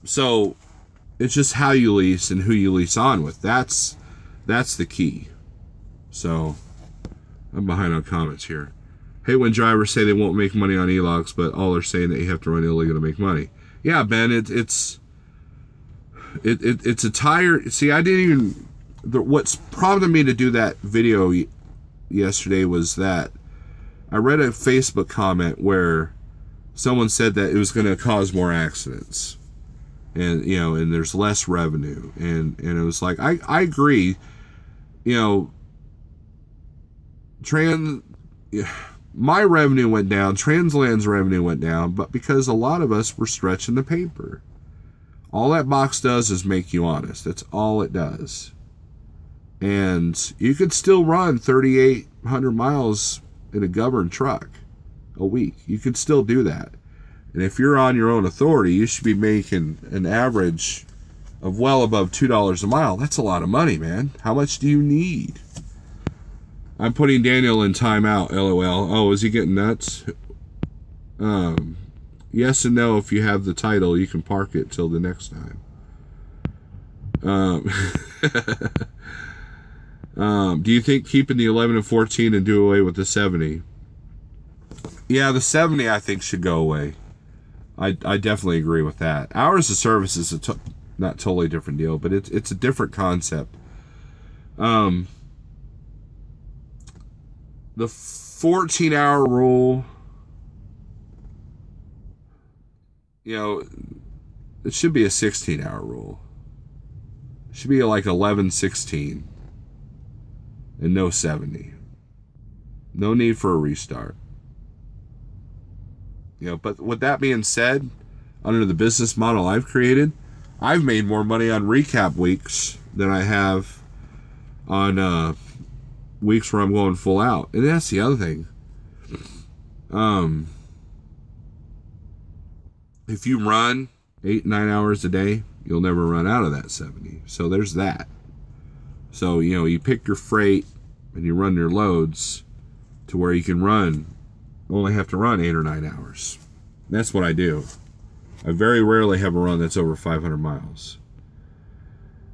So it's just how you lease and who you lease on with. That's the key. So I'm behind on comments here. Hate when drivers say they won't make money on e-logs, but all they're saying that you have to run illegal to make money. Yeah, Ben, it's a tired. See, I didn't even. What's prompted me to do that video yesterday was that I read a Facebook comment where someone said that it was going to cause more accidents. And, you know, and there's less revenue. And it was like, I agree. You know, my revenue went down, Transland's revenue went down, but because a lot of us were stretching the paper. All that box does is make you honest. That's all it does. And you could still run 3,800 miles in a governed truck a week. You could still do that. And if you're on your own authority, you should be making an average of well above $2 a mile. That's a lot of money, man. How much do you need? I'm putting Daniel in timeout, LOL. Oh, is he getting nuts? Yes and no. If you have the title, you can park it till the next time. Do you think keeping the 11 and 14 and do away with the 70? Yeah, the 70 I think should go away. I definitely agree with that. Hours of service is not totally different deal, but it's a different concept. The 14-hour rule, you know, it should be a 16-hour rule. It should be like 11-16. and no 70. No need for a restart. You know, but with that being said, under the business model I've created, I've made more money on recap weeks than I have on weeks where I'm going full out. And that's the other thing. If you run 8-9 hours a day, you'll never run out of that 70. So there's that. So, you know, you pick your freight and you run your loads to where you can only have to run 8 or 9 hours. That's what I do. I very rarely have a run that's over 500 miles.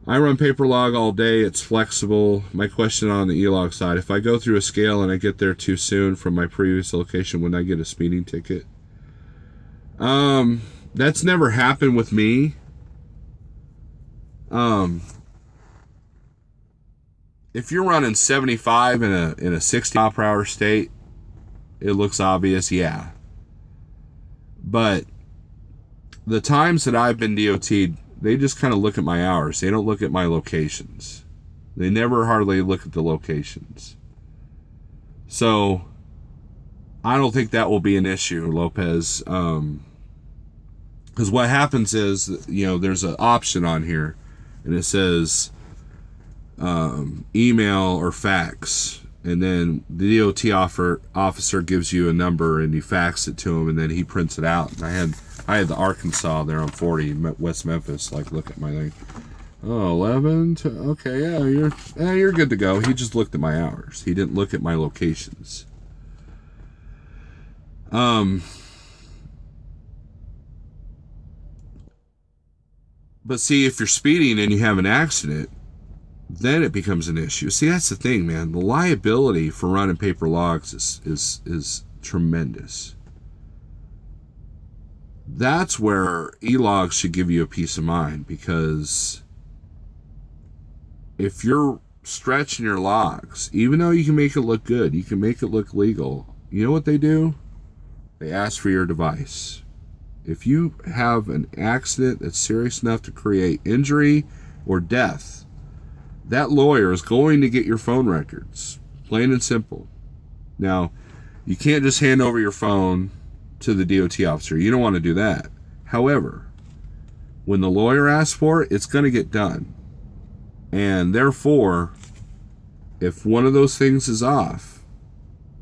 I run paper log all day. It's flexible. My question on the e-log side, if I go through a scale and I get there too soon from my previous location, would I get a speeding ticket? That's never happened with me. If you're running 75 in a 60 mile per hour state, it looks obvious, yeah. But the times that I've been DOT'd, they just kind of look at my hours. They don't look at my locations. They never hardly look at the locations. So I don't think that will be an issue, Lopez. Because what happens is, you know, there's an option on here, and it says email or fax, and then the DOT officer gives you a number, and you fax it to him, and then he prints it out. And I had the Arkansas there on 40, West Memphis. Like, look at my thing. Oh, 11. Okay, yeah, you're good to go. He just looked at my hours. He didn't look at my locations. But see, if you're speeding and you have an accident, then it becomes an issue. See, that's the thing, man. The liability for running paper logs is tremendous. That's where e-logs should give you a peace of mind, because if you're stretching your logs, even though you can make it look good, you can make it look legal, you know what they do? They ask for your device. If you have an accident that's serious enough to create injury or death, that lawyer is going to get your phone records, plain and simple. Now, you can't just hand over your phone to the DOT officer. You don't want to do that. However, when the lawyer asks for it, it's going to get done. And therefore, if one of those things is off,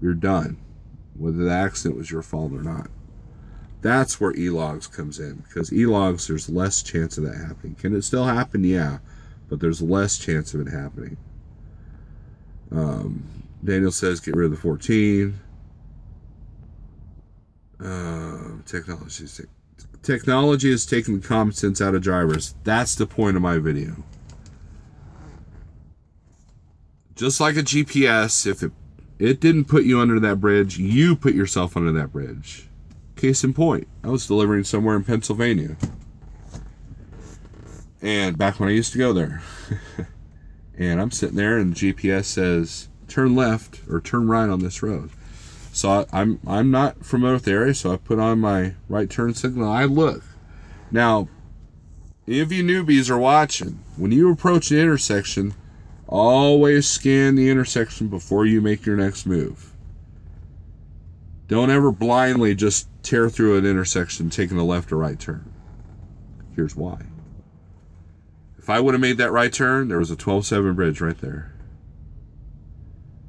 you're done, whether the accident was your fault or not. That's where e-logs comes in, because e-logs, there's less chance of that happening. Can it still happen? Yeah, but there's less chance of it happening. Daniel says get rid of the 14. Technology is taking common sense out of drivers. That's the point of my video. Just like a GPS, if it didn't put you under that bridge, you put yourself under that bridge. Case in point, I was delivering somewhere in Pennsylvania, and back when I used to go there, and I'm sitting there and the GPS says turn left or turn right on this road. So I'm not familiar with the area, so I put on my right turn signal. I look. Now, if you newbies are watching, when you approach the intersection, always scan the intersection before you make your next move. Don't ever blindly just tear through an intersection taking a left or right turn. Here's why. If I would have made that right turn, there was a 12-7 bridge right there.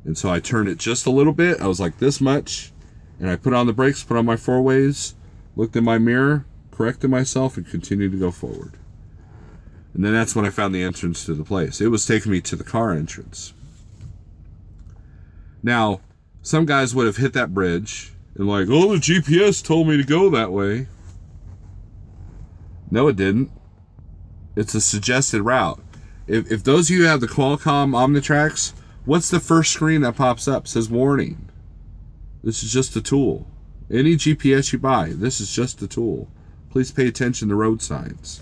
And so I turned it just a little bit. I was like this much. And I put on the brakes, put on my four-ways, looked in my mirror, corrected myself, and continued to go forward. And then that's when I found the entrance to the place. It was taking me to the car entrance. Now, some guys would have hit that bridge and like, oh, the GPS told me to go that way. No, it didn't. It's a suggested route. If those of you have the Qualcomm Omnitracs, what's the first screen that pops up? It says warning. This is just a tool. Any GPS you buy, this is just a tool. Please pay attention to road signs.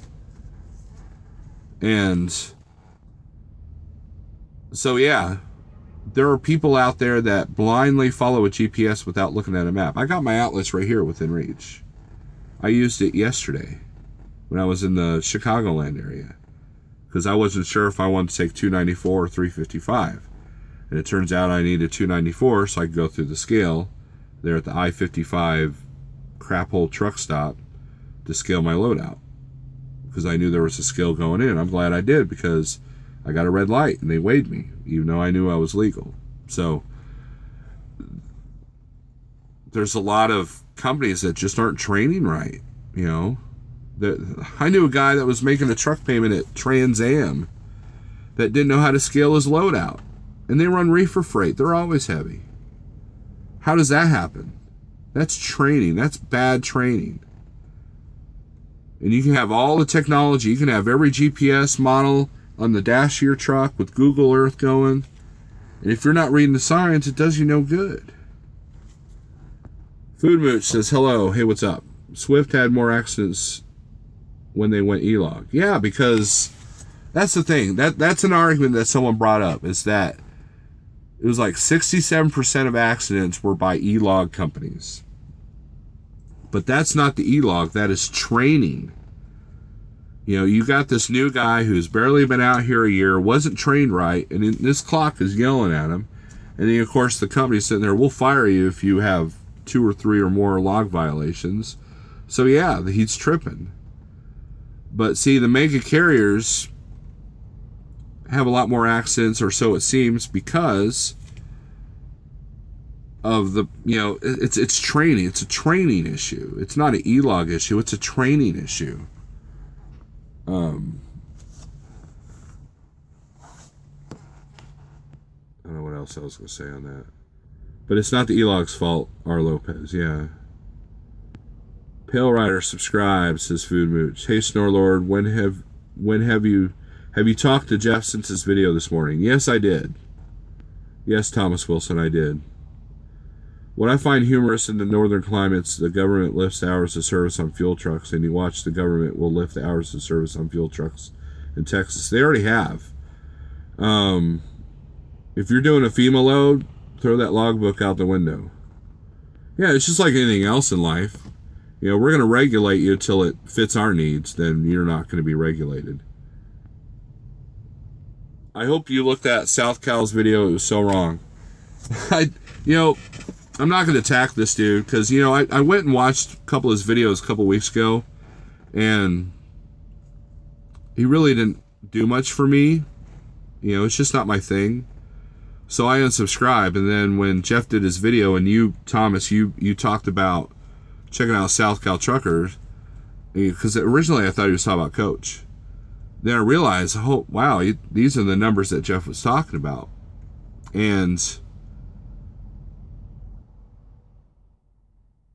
And so, yeah, there are people out there that blindly follow a GPS without looking at a map. I got my outlets right here within reach. I used it yesterday when I was in the Chicagoland area because I wasn't sure if I wanted to take 294 or 355. And it turns out I needed 294 so I could go through the scale there at the I-55 crap hole truck stop to scale my load out. Because I knew there was a scale going in. I'm glad I did, because I got a red light and they weighed me, even though I knew I was legal. So there's a lot of companies that just aren't training right, you know. I knew a guy that was making a truck payment at Trans Am that didn't know how to scale his load out. And they run reefer freight. They're always heavy. How does that happen? That's training. That's bad training. And you can have all the technology. You can have every GPS model on the dash of your truck with Google Earth going. And if you're not reading the signs, it does you no good. Food Mooch says, hello. Hey, what's up? Swift had more accidents when they went e-log. Yeah, because that's the thing. That's an argument that someone brought up, is that it was like 67% of accidents were by e-log companies. But that's not the e-log. That is training. You know, you got this new guy who's barely been out here a year, wasn't trained right, and this clock is yelling at him. And then, of course, the company's sitting there, we'll fire you if you have 2 or 3 or more log violations. So, yeah, he's tripping. But, see, the mega carriers have a lot more accidents, or so it seems, because of the, you know, it's training. It's a training issue. It's not an e-log issue. It's a training issue. I don't know what else I was going to say on that. But it's not the e-log's fault, R. Lopez, yeah. Pale Rider subscribes, says Food Mooch. Hey, Snorlord, when have you talked to Jeff since his video this morning? Yes, I did. Yes, Thomas Wilson, I did. What I find humorous in the northern climates, the government lifts hours of service on fuel trucks, and you watch the government will lift the hours of service on fuel trucks in Texas. They already have. If you're doing a FEMA load, throw that logbook out the window. Yeah, it's just like anything else in life. You know, we're going to regulate you till it fits our needs, then you're not going to be regulated. I hope you looked at South Cal's video. It was so wrong. I'm not going to attack this dude because, you know, I went and watched a couple of his videos a couple weeks ago, and he really didn't do much for me. You know, it's just not my thing. So I unsubscribed, and then when Jeff did his video, and you, Thomas, you talked about checking out South Cal Truckers, because originally I thought he was talking about Coach. Then I realized, oh, wow, these are the numbers that Jeff was talking about. And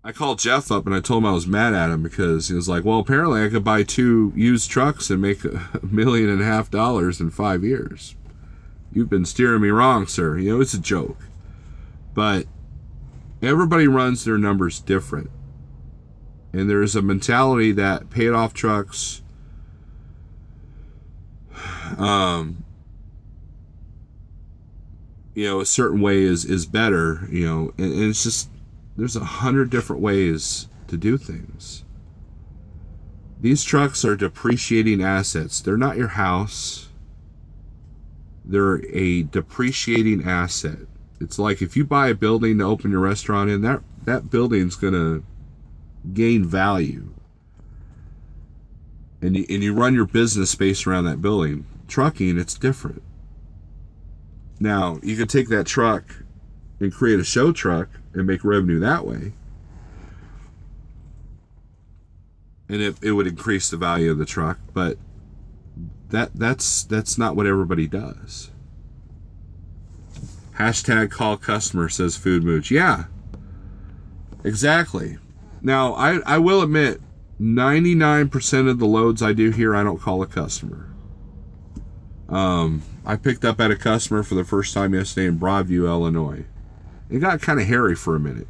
I called Jeff up and I told him I was mad at him because he was like, well, apparently I could buy 2 used trucks and make $1.5 million in 5 years. You've been steering me wrong, sir. You know, it's a joke. But everybody runs their numbers different. And there is a mentality that paid off trucks, you know, a certain way is better, you know, and it's just, there's 100 different ways to do things. These trucks are depreciating assets. They're not your house. They're a depreciating asset. It's like if you buy a building to open your restaurant in, that building's going to gain value. And you run your business based around that building. Trucking, it's different. Now, you can take that truck and create a show truck and make revenue that way. And it would increase the value of the truck, but that's not what everybody does. Hashtag call customer, says Food Mooch. Yeah, exactly. Now, I will admit, 99% of the loads I do here, I don't call a customer. I picked up at a customer for the first time yesterday in Broadview, Illinois. It got kind of hairy for a minute.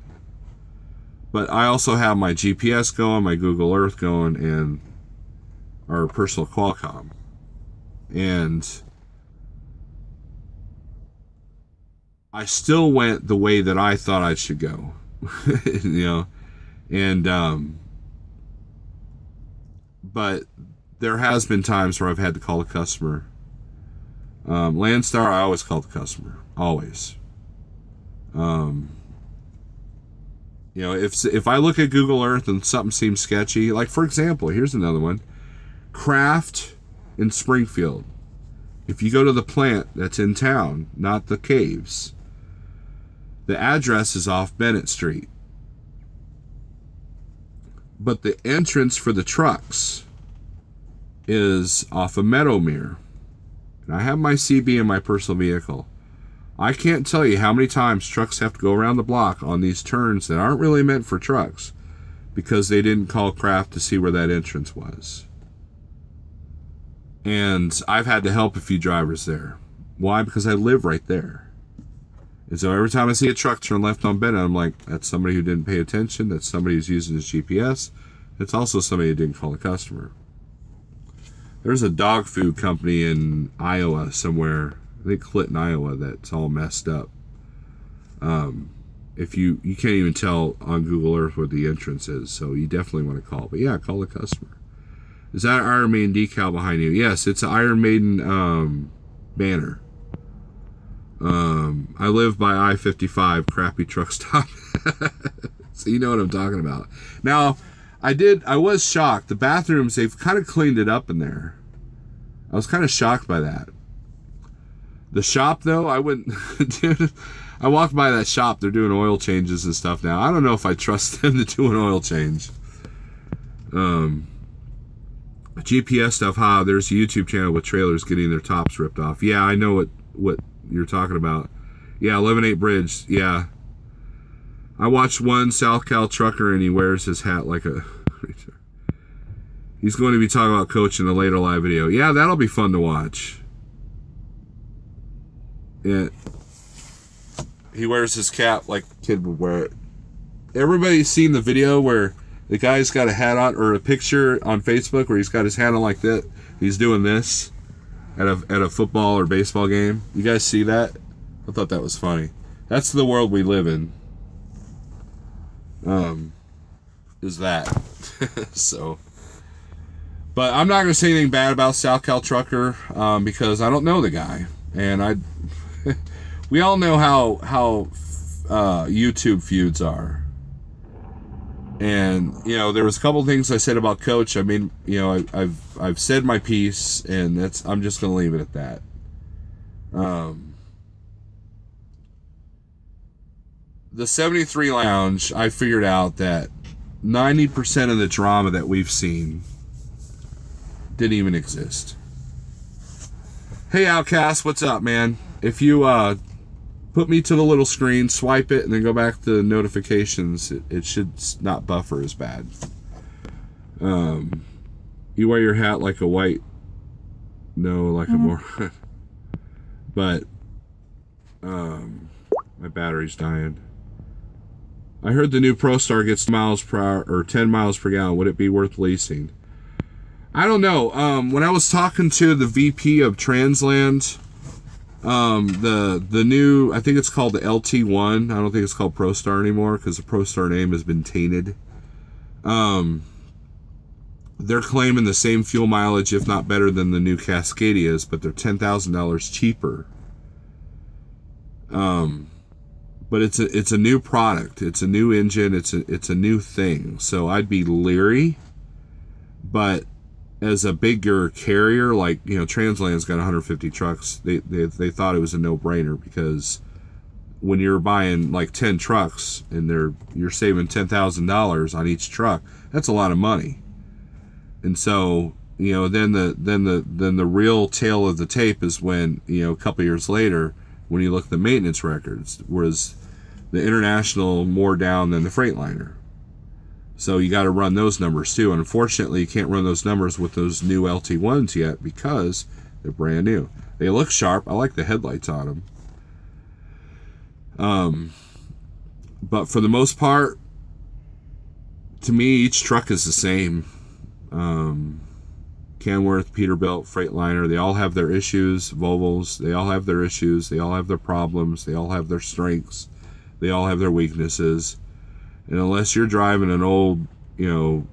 But I also have my GPS going, my Google Earth going, and our personal Qualcomm. And I still went the way that I thought I should go. You know? And, but there has been times where I've had to call a customer. Landstar, I always call the customer. Always. You know, if I look at Google Earth and something seems sketchy, like for example, here's another one. Kraft in Springfield. If you go to the plant that's in town, not the caves, the address is off Bennett Street. But the entrance for the trucks is off of Meadowmere. And I have my CB in my personal vehicle. I can't tell you how many times trucks have to go around the block on these turns that aren't really meant for trucks because they didn't call Kraft to see where that entrance was. And I've had to help a few drivers there. Why? Because I live right there. And so every time I see a truck turn left on Bennett, I'm like, that's somebody who didn't pay attention. That's somebody who's using his GPS. It's also somebody who didn't call a customer. There's a dog food company in Iowa somewhere, I think Clinton, Iowa, that's all messed up. If you can't even tell on Google Earth where the entrance is, so you definitely want to call. But yeah, call the customer. Is that an Iron Maiden decal behind you? Yes, it's an Iron Maiden banner. I live by I-55, crappy truck stop. So you know what I'm talking about. Now, I was shocked. The bathrooms, they've kind of cleaned it up in there. I was kind of shocked by that. The shop, though, I wouldn't... Dude, I walked by that shop. They're doing oil changes and stuff now. I don't know if I trust them to do an oil change. GPS stuff. There's a YouTube channel with trailers getting their tops ripped off. Yeah, I know what you're talking about. Yeah, 11-8 bridge. Yeah. I watched one South Cal trucker and he wears his hat like a... He's going to be talking about Coach in a later live video. Yeah, that'll be fun to watch. Yeah. He wears his cap like a kid would wear it. Everybody's seen the video where the guy's got a hat on, or a picture on Facebook where he's got his hat on like that. He's doing this at a football or baseball game. You guys see that? I thought that was funny. That's the world we live in. Is that. So. But I'm not going to say anything bad about South Cal Trucker because I don't know the guy. And we all know how YouTube feuds are. And, you know, there was a couple things I said about Coach. I mean, you know, I've said my piece, and I'm just going to leave it at that. The 73 Lounge, I figured out that 90% of the drama that we've seen didn't even exist. Hey, Outcast, what's up, man? If you put me to the little screen, swipe it, and then go back to notifications, it should not buffer as bad. You wear your hat like a white... No, like a more... But, my battery's dying. I heard the new ProStar gets miles per hour, or 10 miles per gallon. Would it be worth leasing? I don't know. When I was talking to the VP of Transland, the new, I think it's called the LT1. I don't think it's called ProStar anymore because the ProStar name has been tainted. They're claiming the same fuel mileage, if not better than the new Cascadias, but they're $10,000 cheaper. But it's a new product. It's a new engine. It's a new thing. So I'd be leery. But as a bigger carrier, like, you know, Transland's got 150 trucks. They thought it was a no-brainer because when you're buying like 10 trucks and you're saving $10,000 on each truck, that's a lot of money. And so, you know, then the real tale of the tape is when, you know, a couple years later, when you look at the maintenance records, was the International more down than the Freightliner. So you got to run those numbers too. And unfortunately, you can't run those numbers with those new LT1s yet because they're brand new. They look sharp. I like the headlights on them. But for the most part, to me, each truck is the same. Kenworth, Peterbilt, Freightliner, they all have their issues. Volvos, they all have their issues. They all have their problems. They all have their strengths. They all have their weaknesses. And unless you're driving an old, you know,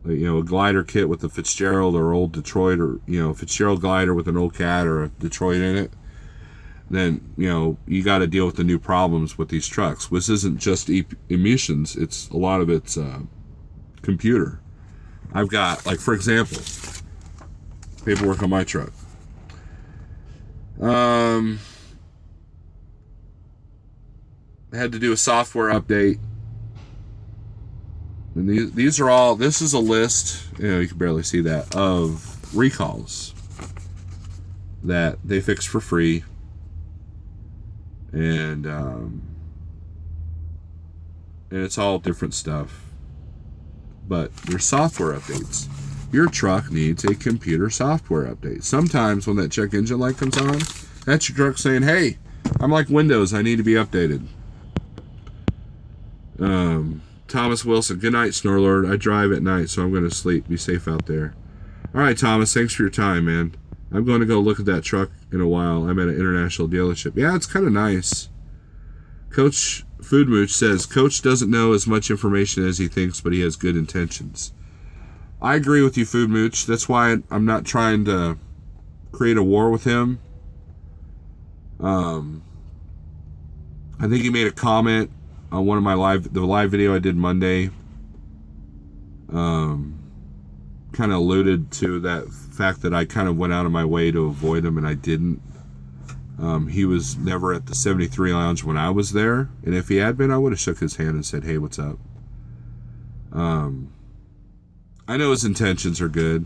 you know, a glider kit with a Fitzgerald or old Detroit, or, you know, Fitzgerald glider with an old Cat or a Detroit in it, then, you know, you got to deal with the new problems with these trucks. This isn't just emissions, it's a lot of it's computer. I've got, like, for example, paperwork on my truck. I had to do a software update. And these are all, this is a list, you know, you can barely see that, of recalls that they fixed for free. And it's all different stuff. But there's software updates. Your truck needs a computer software update. Sometimes when that check engine light comes on, that's your truck saying, hey, I'm like Windows, I need to be updated. Thomas Wilson, good night, Snorlord. I drive at night, so I'm going to sleep. Be safe out there. All right, Thomas, thanks for your time, man. I'm going to go look at that truck in a while. I'm at an international dealership. Yeah, it's kind of nice. Coach Food Mooch says, Coach doesn't know as much information as he thinks, but he has good intentions. I agree with you, Food Mooch. That's why I'm not trying to create a war with him. I think he made a comment on one of my the live video I did Monday. Kind of alluded to that fact that I kind of went out of my way to avoid him, and I didn't. He was never at the 73 Lounge when I was there, and if he had been, I would have shook his hand and said, hey, what's up? I know his intentions are good,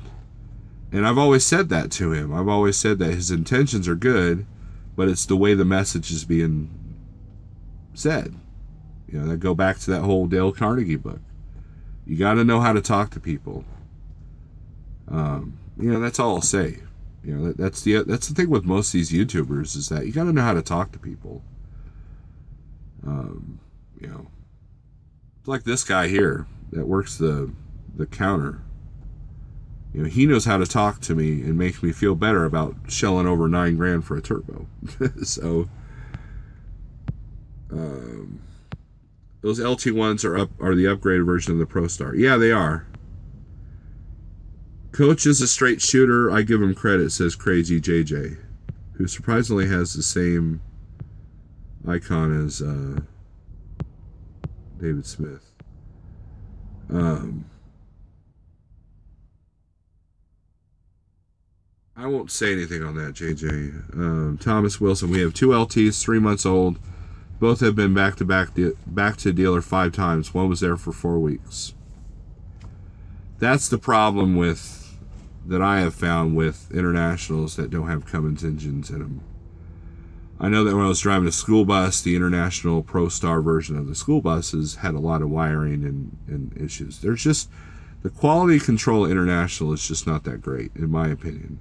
and I've always said that to him. I've always said that his intentions are good, but it's the way the message is being said. You know, that go back to that whole Dale Carnegie book. You got to know how to talk to people. You know, that's all I'll say. You know, that's the thing with most of these YouTubers, is that you got to know how to talk to people. You know, like this guy here that works the counter. You know, he knows how to talk to me and make me feel better about shelling over $9 grand for a turbo. So, those LT1s are the upgraded version of the ProStar. Yeah, they are. Coach is a straight shooter. I give him credit, says Crazy JJ, who surprisingly has the same icon as David Smith. I won't say anything on that, JJ. Thomas Wilson, we have two LTs, 3 months old. Both have been back to dealer 5 times. One was there for 4 weeks. That's the problem that I have found with internationals that don't have Cummins engines in them. I know that when I was driving a school bus, the International ProStar version of the school buses had a lot of wiring and issues. There's just, the quality control International is just not that great, in my opinion.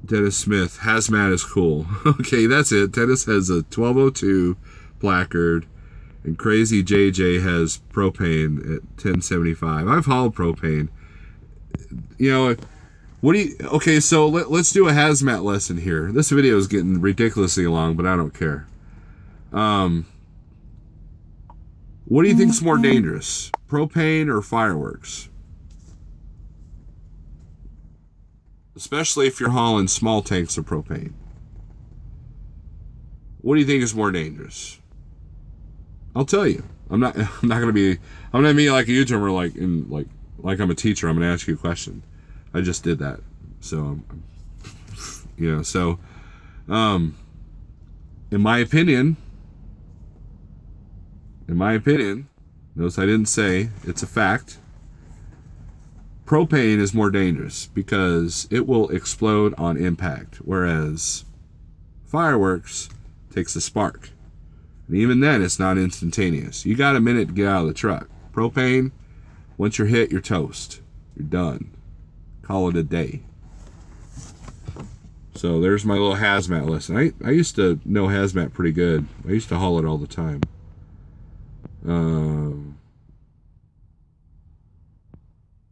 Dennis Smith, Hazmat is cool. Okay, that's it. Dennis has a 1202 placard, and Crazy JJ has propane at 1075. I've hauled propane. You know, what do you... Okay, so let's do a hazmat lesson here. This video is getting ridiculously long, but I don't care. What do you think's more dangerous? Propane or fireworks? Especially if you're hauling small tanks of propane. What do you think is more dangerous? I'll tell you. I'm not gonna be like a YouTuber like I'm a teacher. I'm gonna ask you a question. I just did that. So you know, so in my opinion, notice I didn't say, it's a fact. Propane is more dangerous because it will explode on impact, whereas fireworks takes a spark. And even then, it's not instantaneous. You got a minute to get out of the truck. Propane, once you're hit, you're toast. You're done. Call it a day. So there's my little hazmat lesson. I used to know hazmat pretty good. I used to haul it all the time.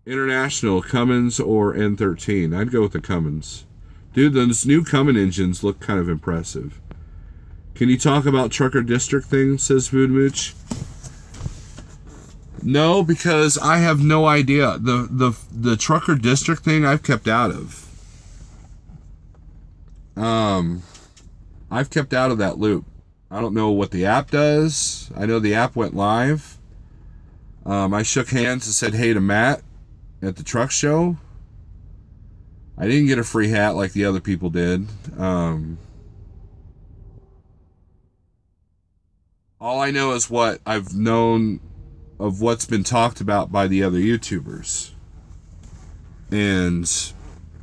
International, Cummins or N13? I'd go with the Cummins. Dude, those new Cummins engines look kind of impressive. Can you talk about trucker district thing, says Food Mooch? No, because I have no idea. The trucker district thing I've kept out of. I've kept out of that loop. I don't know what the app does. I know the app went live. I shook hands and said hey to Matt at the truck show. I didn't get a free hat like the other people did. All I know is what I've known of what's been talked about by the other YouTubers. And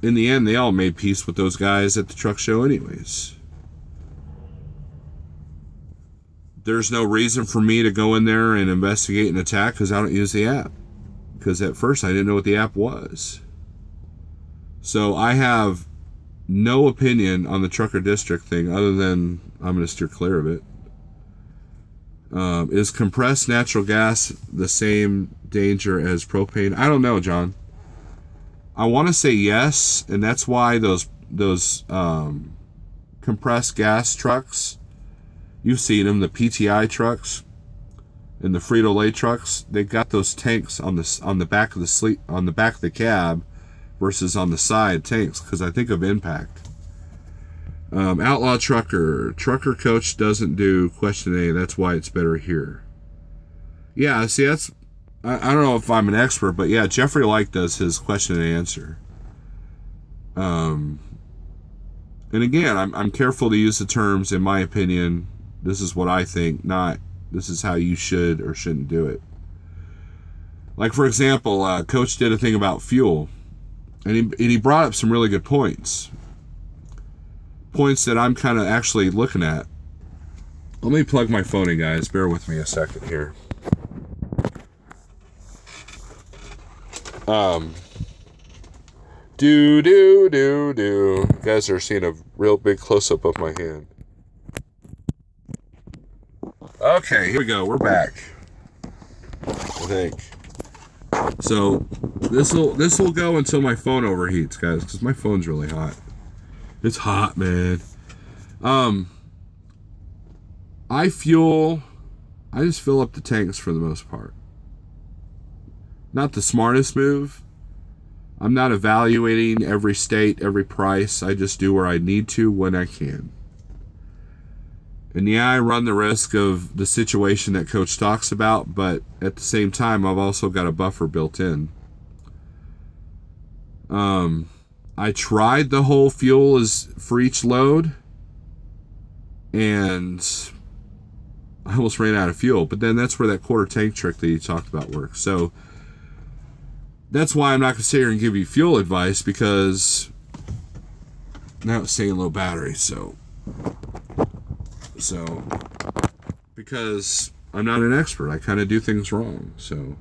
in the end, they all made peace with those guys at the truck show anyways. There's no reason for me to go in there and investigate and attack because I don't use the app. Because at first I didn't know what the app was. So I have no opinion on the trucker district thing other than I'm going to steer clear of it. Is compressed natural gas the same danger as propane? I don't know, John. I want to say yes, and that's why those compressed gas trucks, you've seen them, the PTI trucks and the Frito-Lay trucks. They've got those tanks on the back of the cab versus on the side tanks because I think of impact. Outlaw Trucker Coach doesn't do question A. That's why it's better here. Yeah, see, that's I don't know if I'm an expert, but yeah, Jeffrey Like does his question and answer. And again, I'm careful to use the terms, in my opinion, this is what I think, not this is how you should or shouldn't do it. Like, for example, Coach did a thing about fuel, and he brought up some really good points. Points that I'm kind of actually looking at. Let me plug my phone in, guys. Bear with me a second here. You guys are seeing a real big close-up of my hand. Okay, here we go. We're back. I think. So this will go until my phone overheats, guys, because my phone's really hot. It's hot, man. I just fill up the tanks for the most part. Not the smartest move. I'm not evaluating every state, every price. I just do where I need to when I can. And yeah, I run the risk of the situation that Coach talks about, but at the same time, I've also got a buffer built in. I tried the whole fuel is for each load, and I almost ran out of fuel. But then that's where that quarter tank trick that you talked about works. So that's why I'm not going to sit here and give you fuel advice, because now it's saying low battery. So because I'm not an expert, I kind of do things wrong. So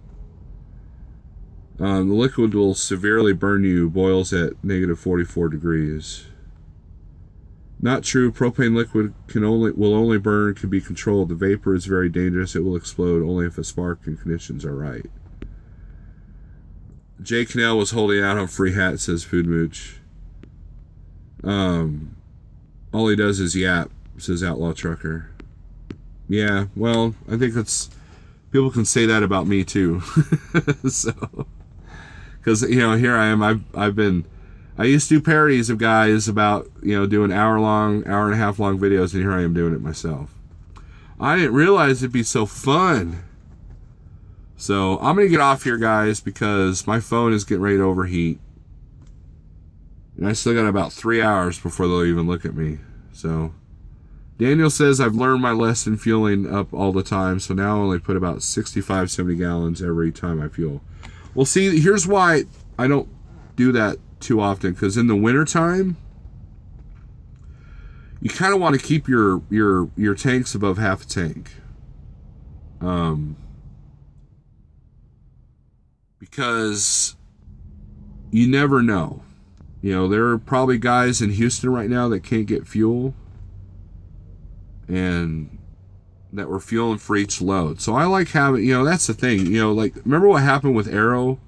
the liquid will severely burn you. Boils at -44 degrees. Not true. Propane liquid will only burn, can be controlled. The vapor is very dangerous. It will explode only if a spark and conditions are right. Jay Cannell was holding out on free hat, says Food Mooch. All he does is yap, says Outlaw Trucker. Yeah, well, I think that's, people can say that about me too. So, because, you know, here I am, I used to do parodies of guys about, you know, doing hour and a half long videos, and here I am doing it myself. I didn't realize it'd be so fun. So I'm going to get off here, guys, because my phone is getting ready to overheat. And I still got about 3 hours before they'll even look at me. So Daniel says, I've learned my lesson fueling up all the time, so now I only put about 65, 70 gallons every time I fuel. Well, see, here's why I don't do that too often, because in the wintertime, you kind of want to keep your tanks above half a tank. Because you never know. You know, there are probably guys in Houston right now that can't get fuel, and that we're fueling for each load. So I like having, you know, that's the thing. You know, like, remember what happened with Arrow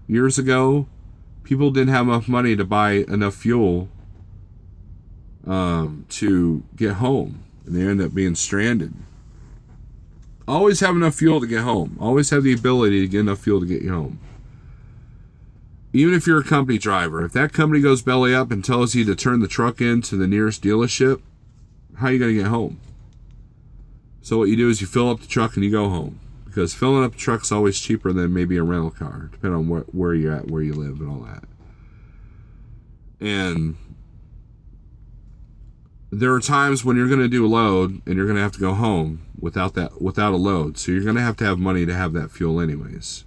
years ago? People didn't have enough money to buy enough fuel to get home. and they end up being stranded. Always have enough fuel to get home. Always have the ability to get enough fuel to get you home. Even if you're a company driver, if that company goes belly up and tells you to turn the truck into the nearest dealership, how are you going to get home? So what you do is you fill up the truck and you go home. Because filling up the truck is always cheaper than maybe a rental car, depending on where you're at, where you live, and all that. And there are times when you're going to do a load and you're going to have to go home without a load. So you're going to have money to have that fuel anyways.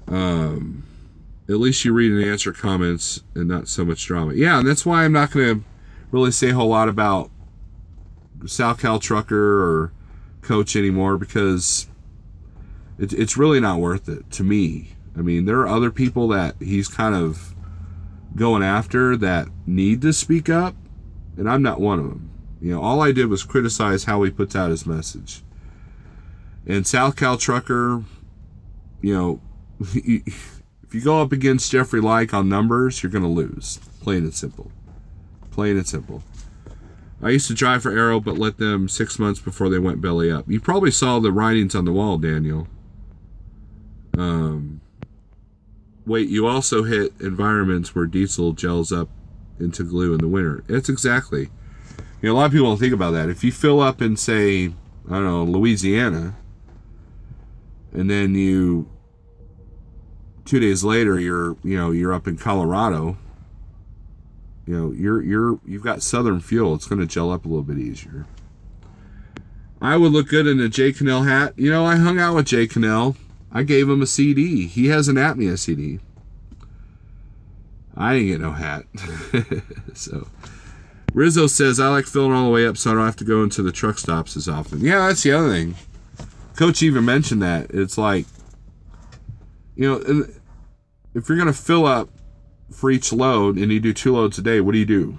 At least you read and answer comments and not so much drama. Yeah, and that's why I'm not going to really say a whole lot about SoCal Trucker or Coach anymore, because it's really not worth it to me. I mean, there are other people that he's kind of going after that need to speak up, and I'm not one of them. You know, all I did was criticize how he puts out his message. And SoCal Trucker, you know, if you go up against Jeffrey Like on numbers, you're going to lose. Plain and simple. Plain and simple. I used to drive for Arrow, but let them 6 months before they went belly up. You probably saw the writings on the wall, Daniel. Wait, you also hit environments where diesel gels up into glue in the winter. That's exactly. You know, a lot of people don't think about that. If you fill up in, say, I don't know, Louisiana, and then 2 days later you're up in Colorado, you know, you've got southern fuel. It's going to gel up a little bit easier. I would look good in a Jay Cannell hat. You know, I hung out with Jay Cannell. I gave him a CD. He has an apnea CD. I didn't get no hat. So Rizzo says, I like filling all the way up so I don't have to go into the truck stops as often. Yeah, that's the other thing. Coach even mentioned that. It's like, you know, if you're going to fill up for each load and you do 2 loads a day, what do you do?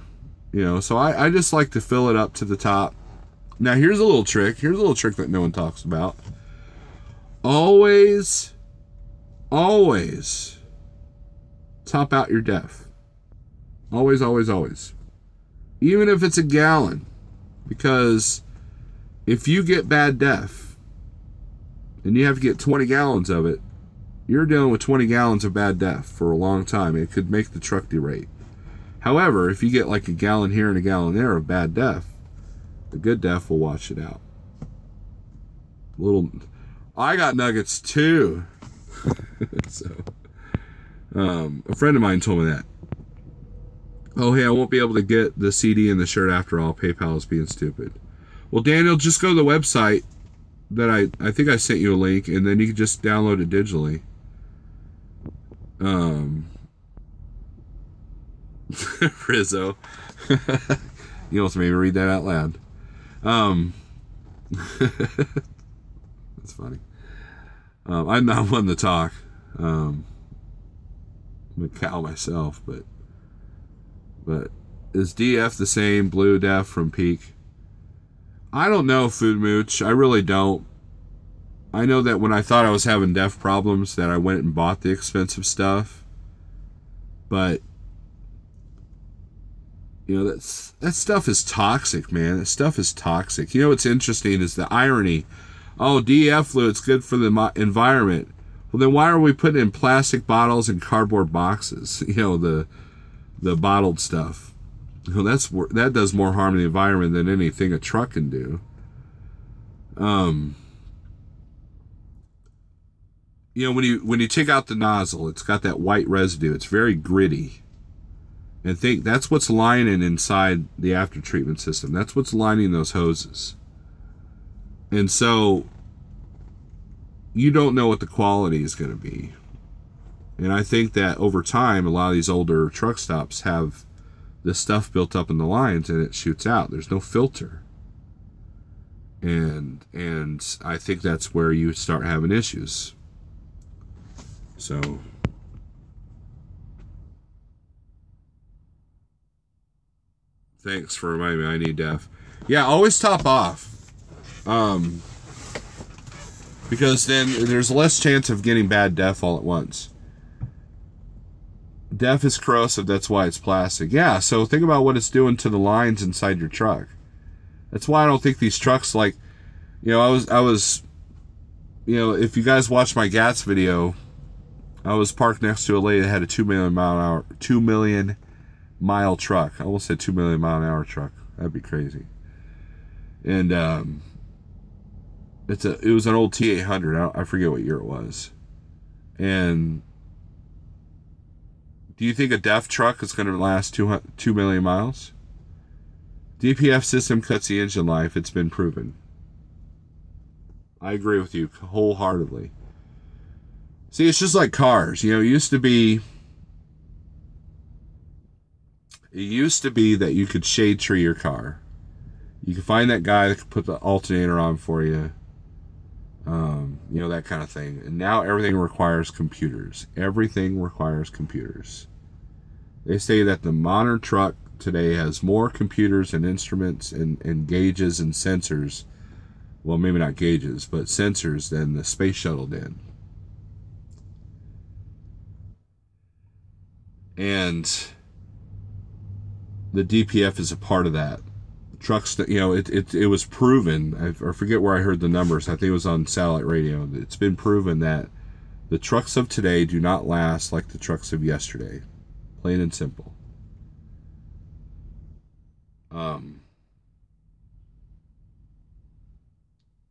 You know, so I just like to fill it up to the top. Now, here's a little trick. Here's a little trick that no one talks about. Always top out your def. Always, always, always. Even if it's a gallon. Because if you get bad def and you have to get 20 gallons of it, you're dealing with 20 gallons of bad def for a long time. It could make the truck derate. However, if you get like a gallon here and a gallon there of bad def, the good def will wash it out. I got nuggets too. So, a friend of mine told me that. Oh, hey, I won't be able to get the CD and the shirt after all. PayPal is being stupid. Well, Daniel, just go to the website that I think I sent you a link, and then you can just download it digitally. Rizzo. You almost made me read that out loud. That's funny. I'm not one to talk. I'm a cow myself, but is DF the same blue def from Peak? I don't know, Food Mooch. I really don't. I know that when I thought I was having def problems, that I went and bought the expensive stuff. But you know, that stuff is toxic, man. That stuff is toxic. You know what's interesting is the irony. Oh, DEF fluid's good for the environment. Well, then why are we putting it in plastic bottles and cardboard boxes? You know, the bottled stuff. You know, that does more harm to the environment than anything a truck can do. You know, when you take out the nozzle, it's got that white residue. It's very gritty. And that's what's lining inside the after treatment system. That's what's lining those hoses. And so you don't know what the quality is going to be. And I think that over time, a lot of these older truck stops have this stuff built up in the lines and it shoots out. There's no filter. And I think that's where you start having issues. So thanks for reminding me I need def. Yeah, always top off. Because then there's less chance of getting bad def all at once. Def is corrosive, that's why it's plastic. Yeah, so think about what it's doing to the lines inside your truck. That's why I don't think these trucks, like, you know, I was, you know, if you guys watch my GATS video, I was parked next to a lady that had a 2 million mile truck. I almost said 2 million mile an hour truck. That'd be crazy. And it was an old T800. I forget what year it was. And do you think a DEF truck is going to last 2 million miles? DPF system cuts the engine life. It's been proven. I agree with you wholeheartedly. See, it's just like cars. You know, it used to be that you could shade tree your car. You could find that guy that could put the alternator on for you. You know, that kind of thing. And now everything requires computers. Everything requires computers. They say that the modern truck today has more computers and instruments and gauges and sensors. Well, maybe not gauges, but sensors than the space shuttle did. And the DPF is a part of that. Trucks, you know, it was proven. I forget where I heard the numbers. I think it was on satellite radio. It's been proven that the trucks of today do not last like the trucks of yesterday. Plain and simple.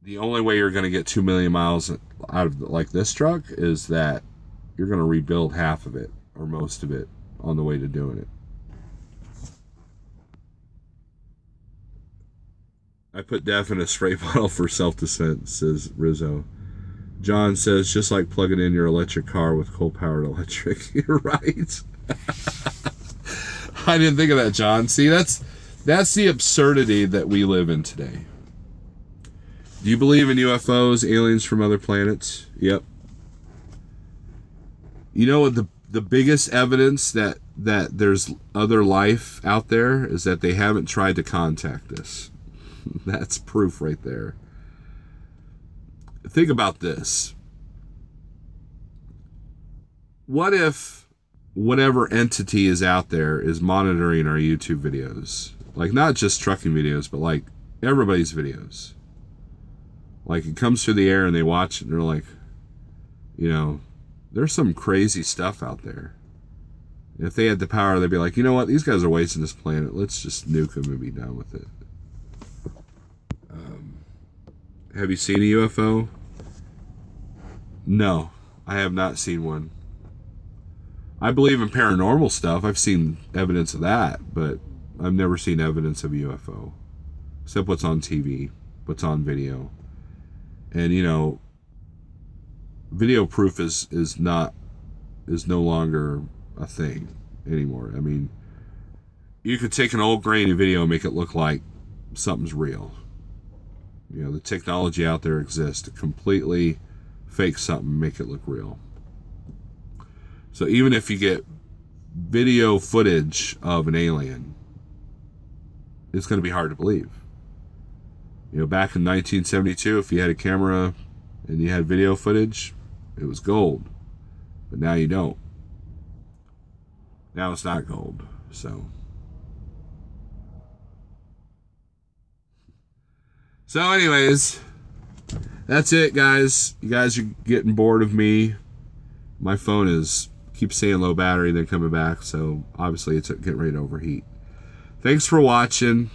The only way you're going to get 2 million miles out of like this truck is that you're going to rebuild half of it or most of it on the way to doing it. I put DEF in a spray bottle for self-defense, says Rizzo. John says, just like plugging in your electric car with coal-powered electric. You're right. I didn't think of that, John. See, that's the absurdity that we live in today. Do you believe in UFOs, aliens from other planets? Yep. You know what the biggest evidence that there's other life out there is that they haven't tried to contact us. That's proof right there. Think about this. What if whatever entity is out there is monitoring our YouTube videos? Like, not just trucking videos, but like everybody's videos. Like, it comes through the air and they watch it and they're like, you know, there's some crazy stuff out there. If they had the power, they'd be like, you know what, these guys are wasting this planet. Let's just nuke them and be done with it. Have you seen a UFO? No, I have not seen one. I believe in paranormal stuff. I've seen evidence of that, but I've never seen evidence of a UFO. Except what's on TV, what's on video. And, you know, video proof is no longer a thing anymore. I mean, you could take an old grainy video and make it look like something's real. You know, the technology out there exists to completely fake something and make it look real. So even if you get video footage of an alien, it's going to be hard to believe. You know, back in 1972, if you had a camera and you had video footage, it was gold. But now you don't. Now it's not gold. So anyways, that's it, guys. You guys are getting bored of me. My phone keeps saying low battery, then coming back, so obviously it's getting ready to overheat. Thanks for watching.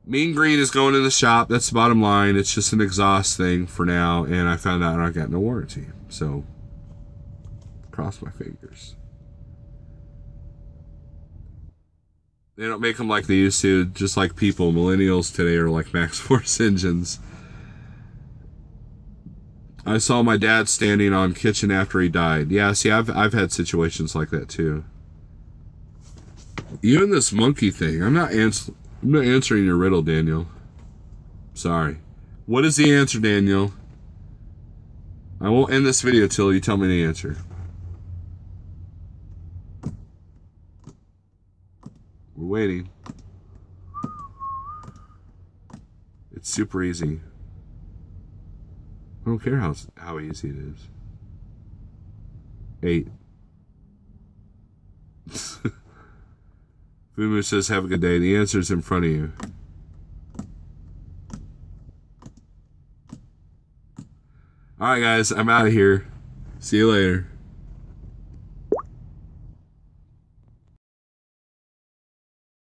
Mean Green is going in the shop. That's the bottom line. It's just an exhaust thing for now, and I found out I got no warranty. So, cross my fingers. They don't make them like they used to, just like people. Millennials today are like max force engines. I saw my dad standing on kitchen after he died. Yeah, see, I've had situations like that too. Even this monkey thing. I'm not answering your riddle, Daniel. Sorry. What is the answer, Daniel? I won't end this video till you tell me the answer. We're waiting. It's super easy. I don't care how easy it is. 8. Fumu says, have a good day. The answer's in front of you. Alright, guys. I'm out of here. See you later.